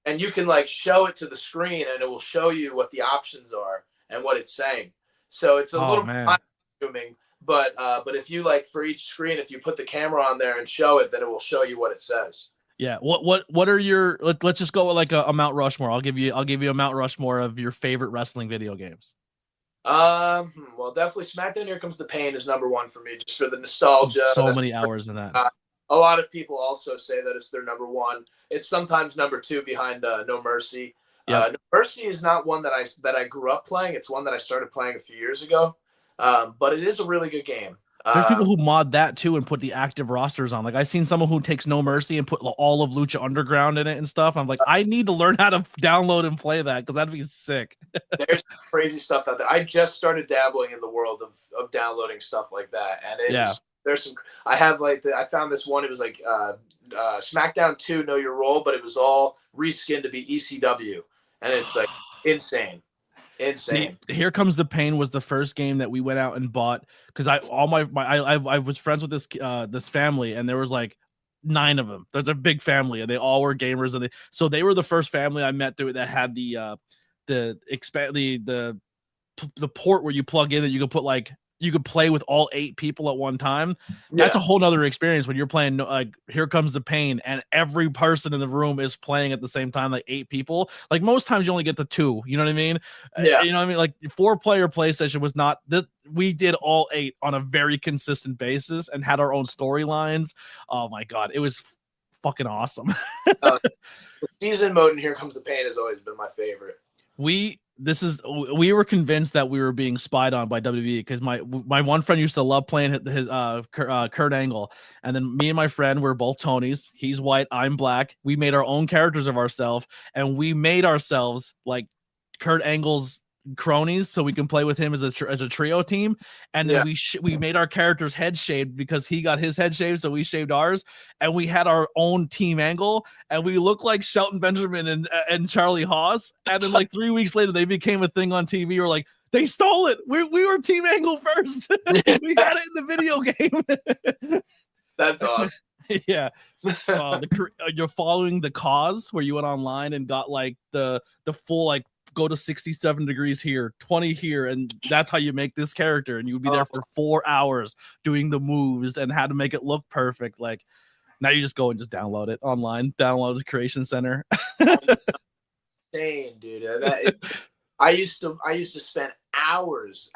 And you can like show it to the screen, and it will show you what the options are and what it's saying. So it's a little time consuming, but if you like for each screen, if you put the camera on there and show it, then it will show you what it says. Yeah. What are your let's just go with like a Mount Rushmore. I'll give you a Mount Rushmore of your favorite wrestling video games. Well, definitely SmackDown Here Comes the Pain is number one for me, just for the nostalgia. So many hours in that. A lot of people also say that it's their number one. It's sometimes number two behind No Mercy. Yep. No Mercy is not one that I grew up playing. It's one that I started playing a few years ago. But it is a really good game. There's people who mod that too and put the active rosters on. Like, I've seen someone who takes No Mercy and put all of Lucha Underground in it and stuff. I'm like, I need to learn how to download and play that because that'd be sick. There's crazy stuff out there. I just started dabbling in the world of downloading stuff like that, and there's some. I have I found this one. It was like SmackDown 2 Know Your Role, but it was all reskinned to be ECW, and it's like insane. See, Here Comes the Pain was the first game that we went out and bought because I was friends with this family, and there was like 9 of them. There's a big family, and they all were gamers, and so they were the first family I met that had the port where you plug in that you could put you could play with all 8 people at one time. That's a whole nother experience when you're playing Here Comes the Pain and every person in the room is playing at the same time, like 8 people. Like, most times you only get the 2, you know what I mean? Yeah. You know what I mean? Like, 4-player PlayStation was not that we did all 8 on a very consistent basis and had our own storylines. Oh my God. It was fucking awesome. The season mode in Here Comes the Pain has always been my favorite. We were convinced that we were being spied on by WWE because my one friend used to love playing his Kurt Angle, and then me and my friend were both Tonys. He's white, I'm black. We made our own characters of ourselves, and we made ourselves like Kurt Angle's cronies so we can play with him as a trio team. And then we made our characters head shaved because he got his head shaved, so we shaved ours, and we had our own team Angle, and we looked like Shelton Benjamin and Charlie Haas. And then like 3 weeks later they became a thing on TV. We're like, they stole it. We were team Angle first. We had it in the video game. That's awesome. Yeah. You're following the cause where you went online and got like the full like go to 67 degrees here, 20 here, and that's how you make this character, and you would be there for 4 hours doing the moves and how to make it look perfect. Like, now you just go and just download it online, download the Creation Center. Insane, dude. I used to spend hours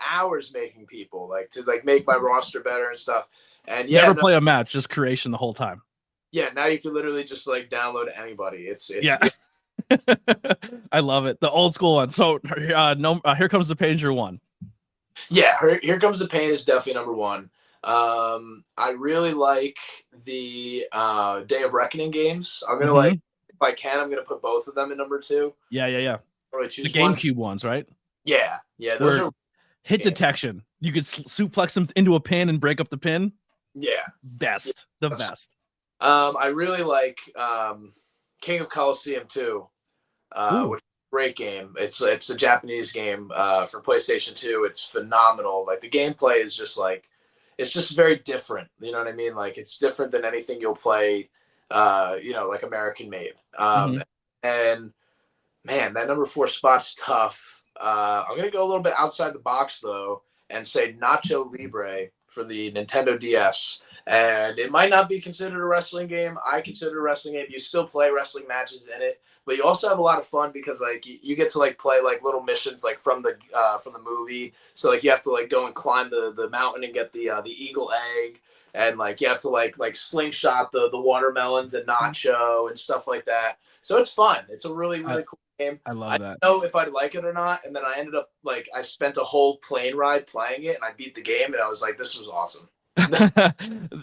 making people to make my roster better and stuff. And never play a match, just creation the whole time. Yeah, now you can literally just download anybody. It's I love it. The old school one. So Here Comes the Pain, your one. Yeah, Here Comes the Pain is definitely number one. I really like the Day of Reckoning games. I'm gonna if I can, I'm gonna put both of them in number 2. Yeah. Really the GameCube ones, right? Yeah. Those are hit detection. You could suplex them into a pin and break up the pin. Yeah, best. I really like King of Colosseum 2, which is a great game. It's a Japanese game for PlayStation 2. It's phenomenal. Like, the gameplay is just it's just very different. You know what I mean? Like, it's different than anything you'll play, like American made. And man, that number 4 spot's tough. I'm gonna go a little bit outside the box though and say Nacho Libre for the Nintendo DS. And it might not be considered a wrestling game. I consider it a wrestling game. You still play wrestling matches in it, but you also have a lot of fun because you get to play little missions from the movie. So you have to go and climb the mountain and get the eagle egg, and you have to slingshot the watermelons and nacho and stuff like that. So it's fun. It's a really cool game. I love that. I didn't know if I'd like it or not, and then I ended up I spent a whole plane ride playing it, and I beat the game, and I was like, this was awesome.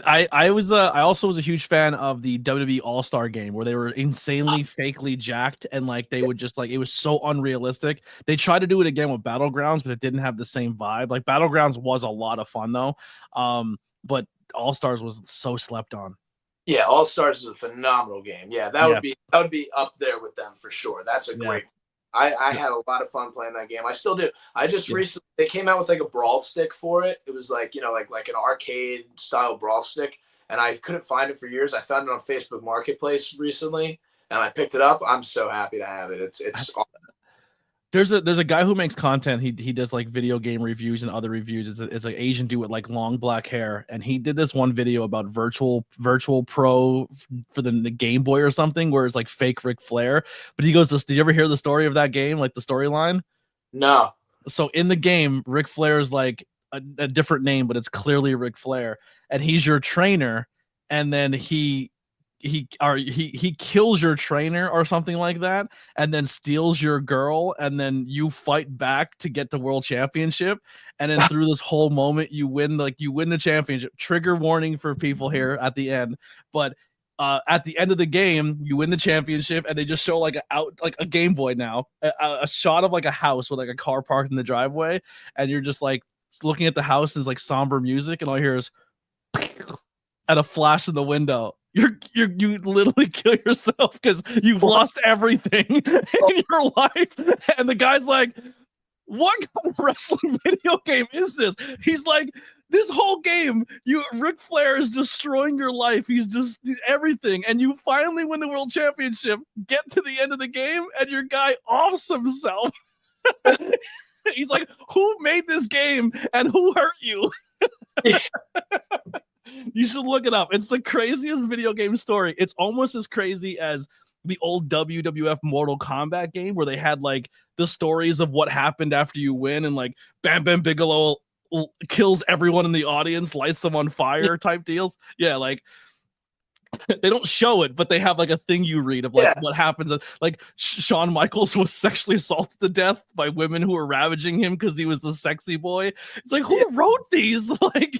I also was a huge fan of the WWE All-Star game where they were insanely fakely jacked and like they would just like it was so unrealistic. They tried to do it again with Battlegrounds, but it didn't have the same vibe. Like Battlegrounds was a lot of fun though. But All-Stars was so slept on. Yeah, All Stars is a phenomenal game. Yeah, that would be up there with them for sure. That's a great. I had a lot of fun playing that game. I still do. I just recently they came out with like a brawl stick for it. It was like like an arcade style brawl stick, and I couldn't find it for years. I found it on Facebook Marketplace recently, and I picked it up. I'm so happy to have it. It's There's a guy who makes content. He does like video game reviews and other reviews. It's an Asian dude with like long black hair, and he did this one video about virtual pro for the Game Boy or something, where it's like fake Ric Flair. But he goes, "Did you ever hear the story of that game? Like the storyline?" No. So in the game, Ric Flair is like a different name, but it's clearly Ric Flair, and he's your trainer, and then he kills your trainer or something like that, and then steals your girl, and then you fight back to get the world championship, and then through this whole moment you win the championship. Trigger warning for people here at the end, but at the end of the game you win the championship, and they just show like a Game Boy now, a shot of like a house with like a car parked in the driveway, and you're just like looking at the house, and it's like somber music, and all you hear is at a flash in the window. You literally kill yourself because you've lost everything in your life. And the guy's like, what kind of wrestling video game is this? He's like, this whole game, Ric Flair is destroying your life. He's everything. And you finally win the world championship, get to the end of the game, and your guy offs himself. He's like, who made this game and who hurt you? You should look it up. It's the craziest video game story. It's almost as crazy as the old WWF Mortal Kombat game where they had like the stories of what happened after you win, and like Bam Bam Bigelow kills everyone in the audience, lights them on fire type deals. Yeah, like they don't show it, but they have like a thing you read of like what happens. Like Shawn Michaels was sexually assaulted to death by women who were ravaging him because he was the sexy boy. It's like, who wrote these? Like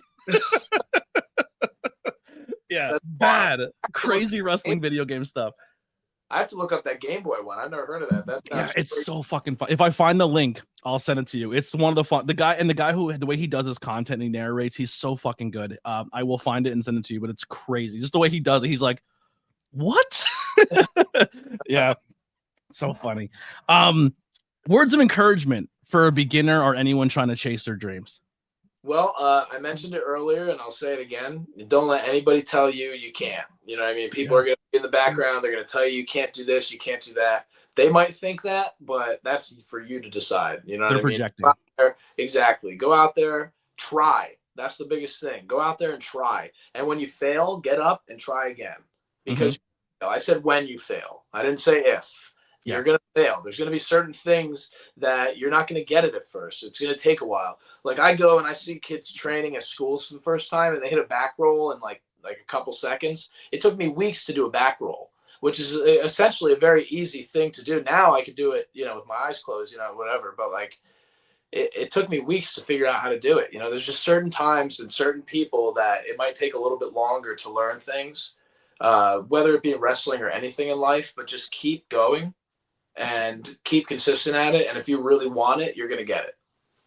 yeah, that's bad, crazy wrestling video game stuff. I have to look up that Game Boy one. I've never heard of that. That's it's so fucking fun. If I find the link, I'll send it to you. It's one of the fun. The guy who the way he does his content and he narrates, he's so fucking good. I will find it and send it to you, but it's crazy. Just the way he does it. He's like, what? Yeah, so funny. Words of encouragement for a beginner or anyone trying to chase their dreams. Well, I mentioned it earlier, and I'll say it again. Don't let anybody tell you you can't. You know what I mean? People are going to be in the background. They're going to tell you can't do this, you can't do that. They might think that, but that's for you to decide. You know what I mean? They're projecting. Exactly. Go out there, try. That's the biggest thing. Go out there and try. And when you fail, get up and try again. Because I said when you fail. I didn't say if. You're going to fail. There's going to be certain things that you're not going to get it at first. It's going to take a while. Like I go and I see kids training at schools for the first time, and they hit a back roll in like a couple seconds. It took me weeks to do a back roll, which is essentially a very easy thing to do. Now I could do it, with my eyes closed, whatever. But like it took me weeks to figure out how to do it. There's just certain times and certain people that it might take a little bit longer to learn things, whether it be in wrestling or anything in life, but just keep going. And keep consistent at it. And if you really want it, you're going to get it.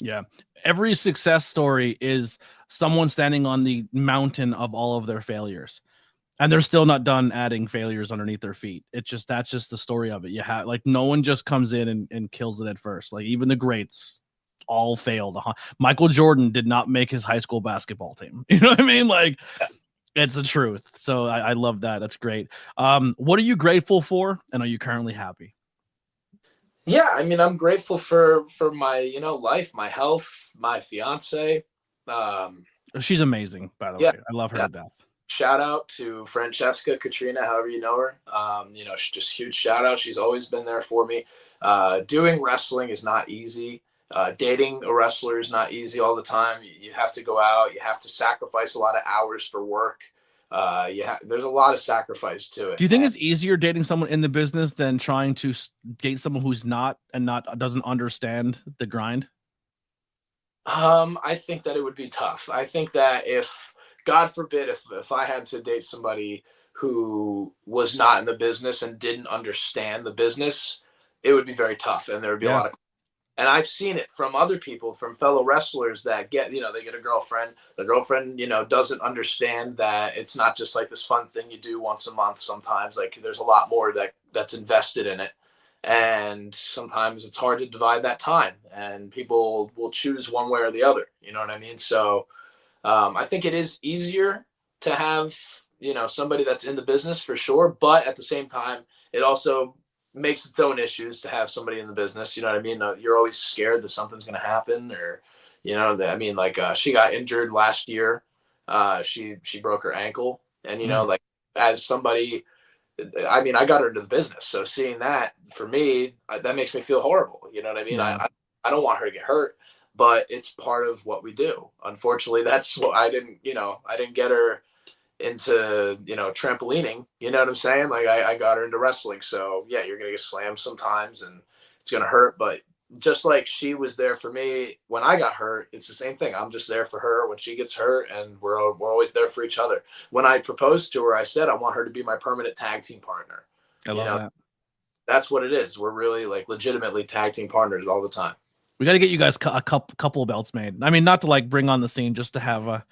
Yeah. Every success story is someone standing on the mountain of all of their failures. And they're still not done adding failures underneath their feet. That's just the story of it. You have like no one just comes in and kills it at first. Like even the greats all failed. Michael Jordan did not make his high school basketball team. You know what I mean? Like it's the truth. So I love that. That's great. What are you grateful for? And are you currently happy? Yeah, I mean, I'm grateful for my, life, my health, my fiance. She's amazing, by the way. I love her to death. Shout out to Francesca, Katrina, however you know her. Just huge shout out. She's always been there for me. Doing wrestling is not easy. Dating a wrestler is not easy all the time. You have to go out. You have to sacrifice a lot of hours for work. There's a lot of sacrifice to it. Do you think it's easier dating someone in the business than trying to date someone who's not doesn't understand the grind? I think that it would be tough. I think that if God forbid if I had to date somebody who was not in the business and didn't understand the business, it would be very tough, and there would be a lot of. And I've seen it from other people, from fellow wrestlers that get, they get a girlfriend. The girlfriend, doesn't understand that it's not just like this fun thing you do once a month. Sometimes, like, there's a lot more that's invested in it. And sometimes it's hard to divide that time, and people will choose one way or the other. You know what I mean? So I think it is easier to have, somebody that's in the business for sure. But at the same time, it also makes its own issues to have somebody in the business. You know what I mean? You're always scared that something's going to happen, or, she got injured last year. She broke her ankle, and, like, as somebody, I got her into the business. So seeing that, for me, that makes me feel horrible. You know what I mean? Yeah. I don't want her to get hurt, but it's part of what we do. Unfortunately, that's what I didn't get her into, trampolining, you know what I'm saying? Like, I got her into wrestling. So yeah, you're going to get slammed sometimes and it's going to hurt. But just like she was there for me when I got hurt, it's the same thing. I'm just there for her when she gets hurt, and we're always there for each other. When I proposed to her, I said I want her to be my permanent tag team partner. I love that. That's what it is. We're really, like, legitimately tag team partners all the time. We got to get you guys a couple of belts made. I mean, not to like bring on the scene, just to have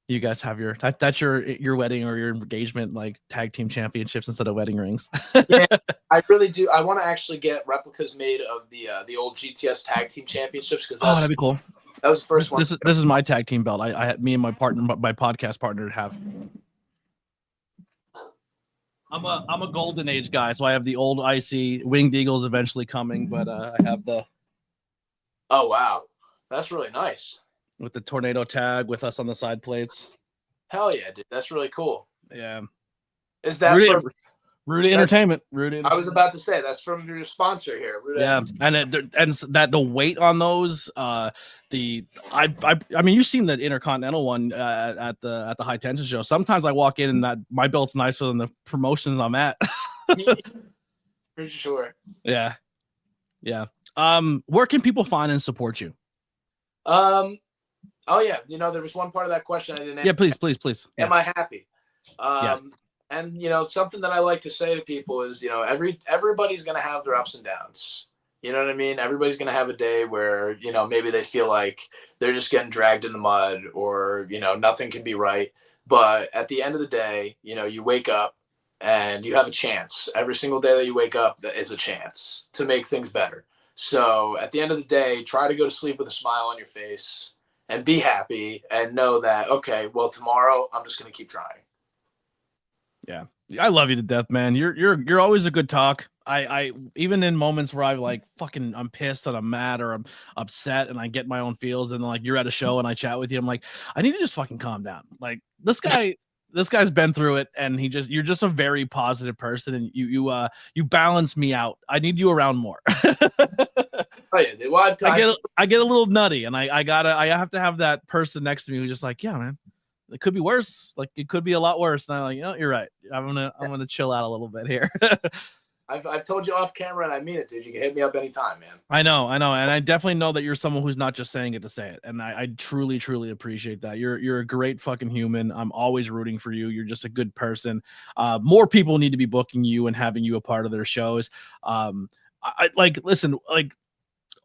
you guys have that's your wedding or your engagement, like, tag team championships instead of wedding rings. Yeah, I really do. I want to actually get replicas made of the old GTS tag team championships, because that'd be cool. That was the first one. This is my tag team belt. I had me and my podcast partner have. I'm a golden age guy, so I have the old IC Winged Eagles eventually coming, but I have the. Oh wow, that's really nice. With the tornado tag with us on the side plates. Hell yeah, dude. That's really cool. Yeah. Is that Rudy Entertainment? I was about to say that's from your sponsor here. Rudy. Yeah, and that the weight on those, I mean, you've seen the Intercontinental one at the High Tension show. Sometimes I walk in and that my belt's nicer than the promotions I'm at. For sure. Yeah. Where can people find and support you? Oh yeah, there was one part of that question I didn't answer. Yeah, please. Am Yeah. I happy? Yes. And something that I like to say to people is, everybody's gonna have their ups and downs. You know what I mean? Everybody's gonna have a day where, maybe they feel like they're just getting dragged in the mud, or, nothing can be right. But at the end of the day, you wake up and you have a chance. Every single day that you wake up, that is a chance to make things better. So at the end of the day, try to go to sleep with a smile on your face and be happy, and know that, okay, well, tomorrow I'm just going to keep trying. Yeah. I love you to death, man. You're always a good talk. I even in moments where I'm pissed and I'm mad or I'm upset and I get my own feels, and like you're at a show and I chat with you, I'm like, I need to just fucking calm down. Like, this guy's been through it, and you're just a very positive person, and you balance me out. I need you around more. Oh yeah, well, I get a little nutty, and I have to have that person next to me who's just like, yeah, man, it could be worse. Like, it could be a lot worse. And I'm like, you're right. I'm gonna chill out a little bit here. I've told you off camera, and I mean it, dude. You can hit me up anytime, man. I know, and I definitely know that you're someone who's not just saying it to say it, and I truly, truly appreciate that. You're a great fucking human. I'm always rooting for you. You're just a good person. More people need to be booking you and having you a part of their shows. Listen,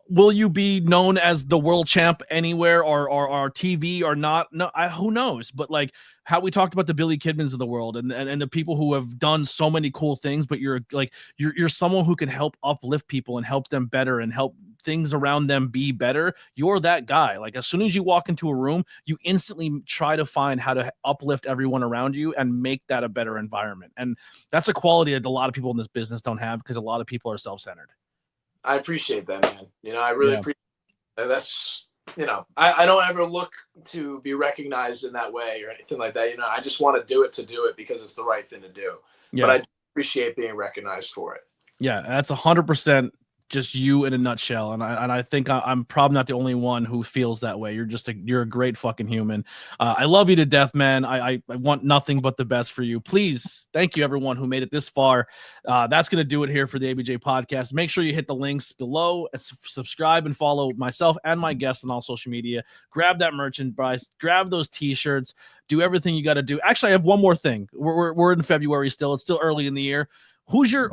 will you be known as the world champ anywhere or TV or not? No, who knows? But like how we talked about the Billy Kidmans of the world and the people who have done so many cool things, but you're someone who can help uplift people and help them better and help things around them be better. You're that guy. Like, as soon as you walk into a room, you instantly try to find how to uplift everyone around you and make that a better environment. And that's a quality that a lot of people in this business don't have, because a lot of people are self-centered. I appreciate that, man. I really appreciate that. That's, I don't ever look to be recognized in that way or anything like that. I just want to do it because it's the right thing to do. Yeah. But I appreciate being recognized for it. Yeah, that's 100% just you in a nutshell. And I think I'm probably not the only one who feels that way. You're a great fucking human. I love you to death, man. I want nothing but the best for you. Please, thank you everyone who made it this far. That's going to do it here for the ABJ podcast. Make sure you hit the links below and subscribe and follow myself and my guests on all social media. Grab that merchandise, grab those t-shirts, do everything you got to do. Actually, I have one more thing. We're in February still. It's still early in the year. Who's your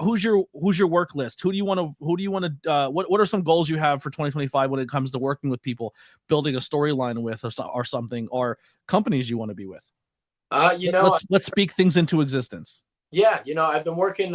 work list? Who do you want to what are some goals you have for 2025 when it comes to working with people, building a storyline with or something, or companies you want to be with? Let's speak things into existence. Yeah, I've been working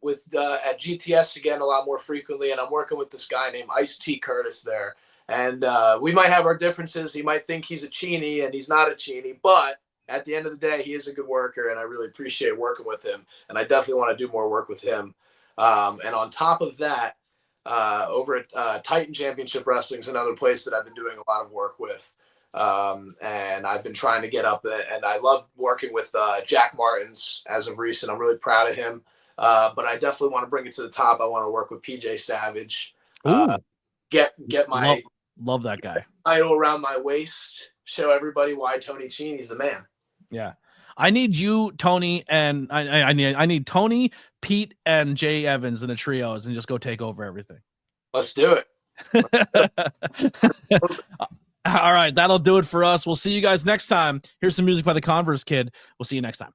with at GTS again a lot more frequently, and I'm working with this guy named Ice T Curtis there. And we might have our differences. He might think he's a CHINI, and he's not a CHINI, but at the end of the day, he is a good worker, and I really appreciate working with him. And I definitely want to do more work with him. And on top of that, over at Titan Championship Wrestling is another place that I've been doing a lot of work with. And I've been trying to get up there, and I love working with Jack Martins as of recent. I'm really proud of him. But I definitely want to bring it to the top. I want to work with PJ Savage. Get my love that guy title around my waist. Show everybody why Tony CHINI's the man. Yeah, I need you, Tony, and I need Tony, Pete, and Jay Evans in the trios, and just go take over everything. Let's do it. All right, that'll do it for us. We'll see you guys next time. Here's some music by the Converse Kid. We'll see you next time.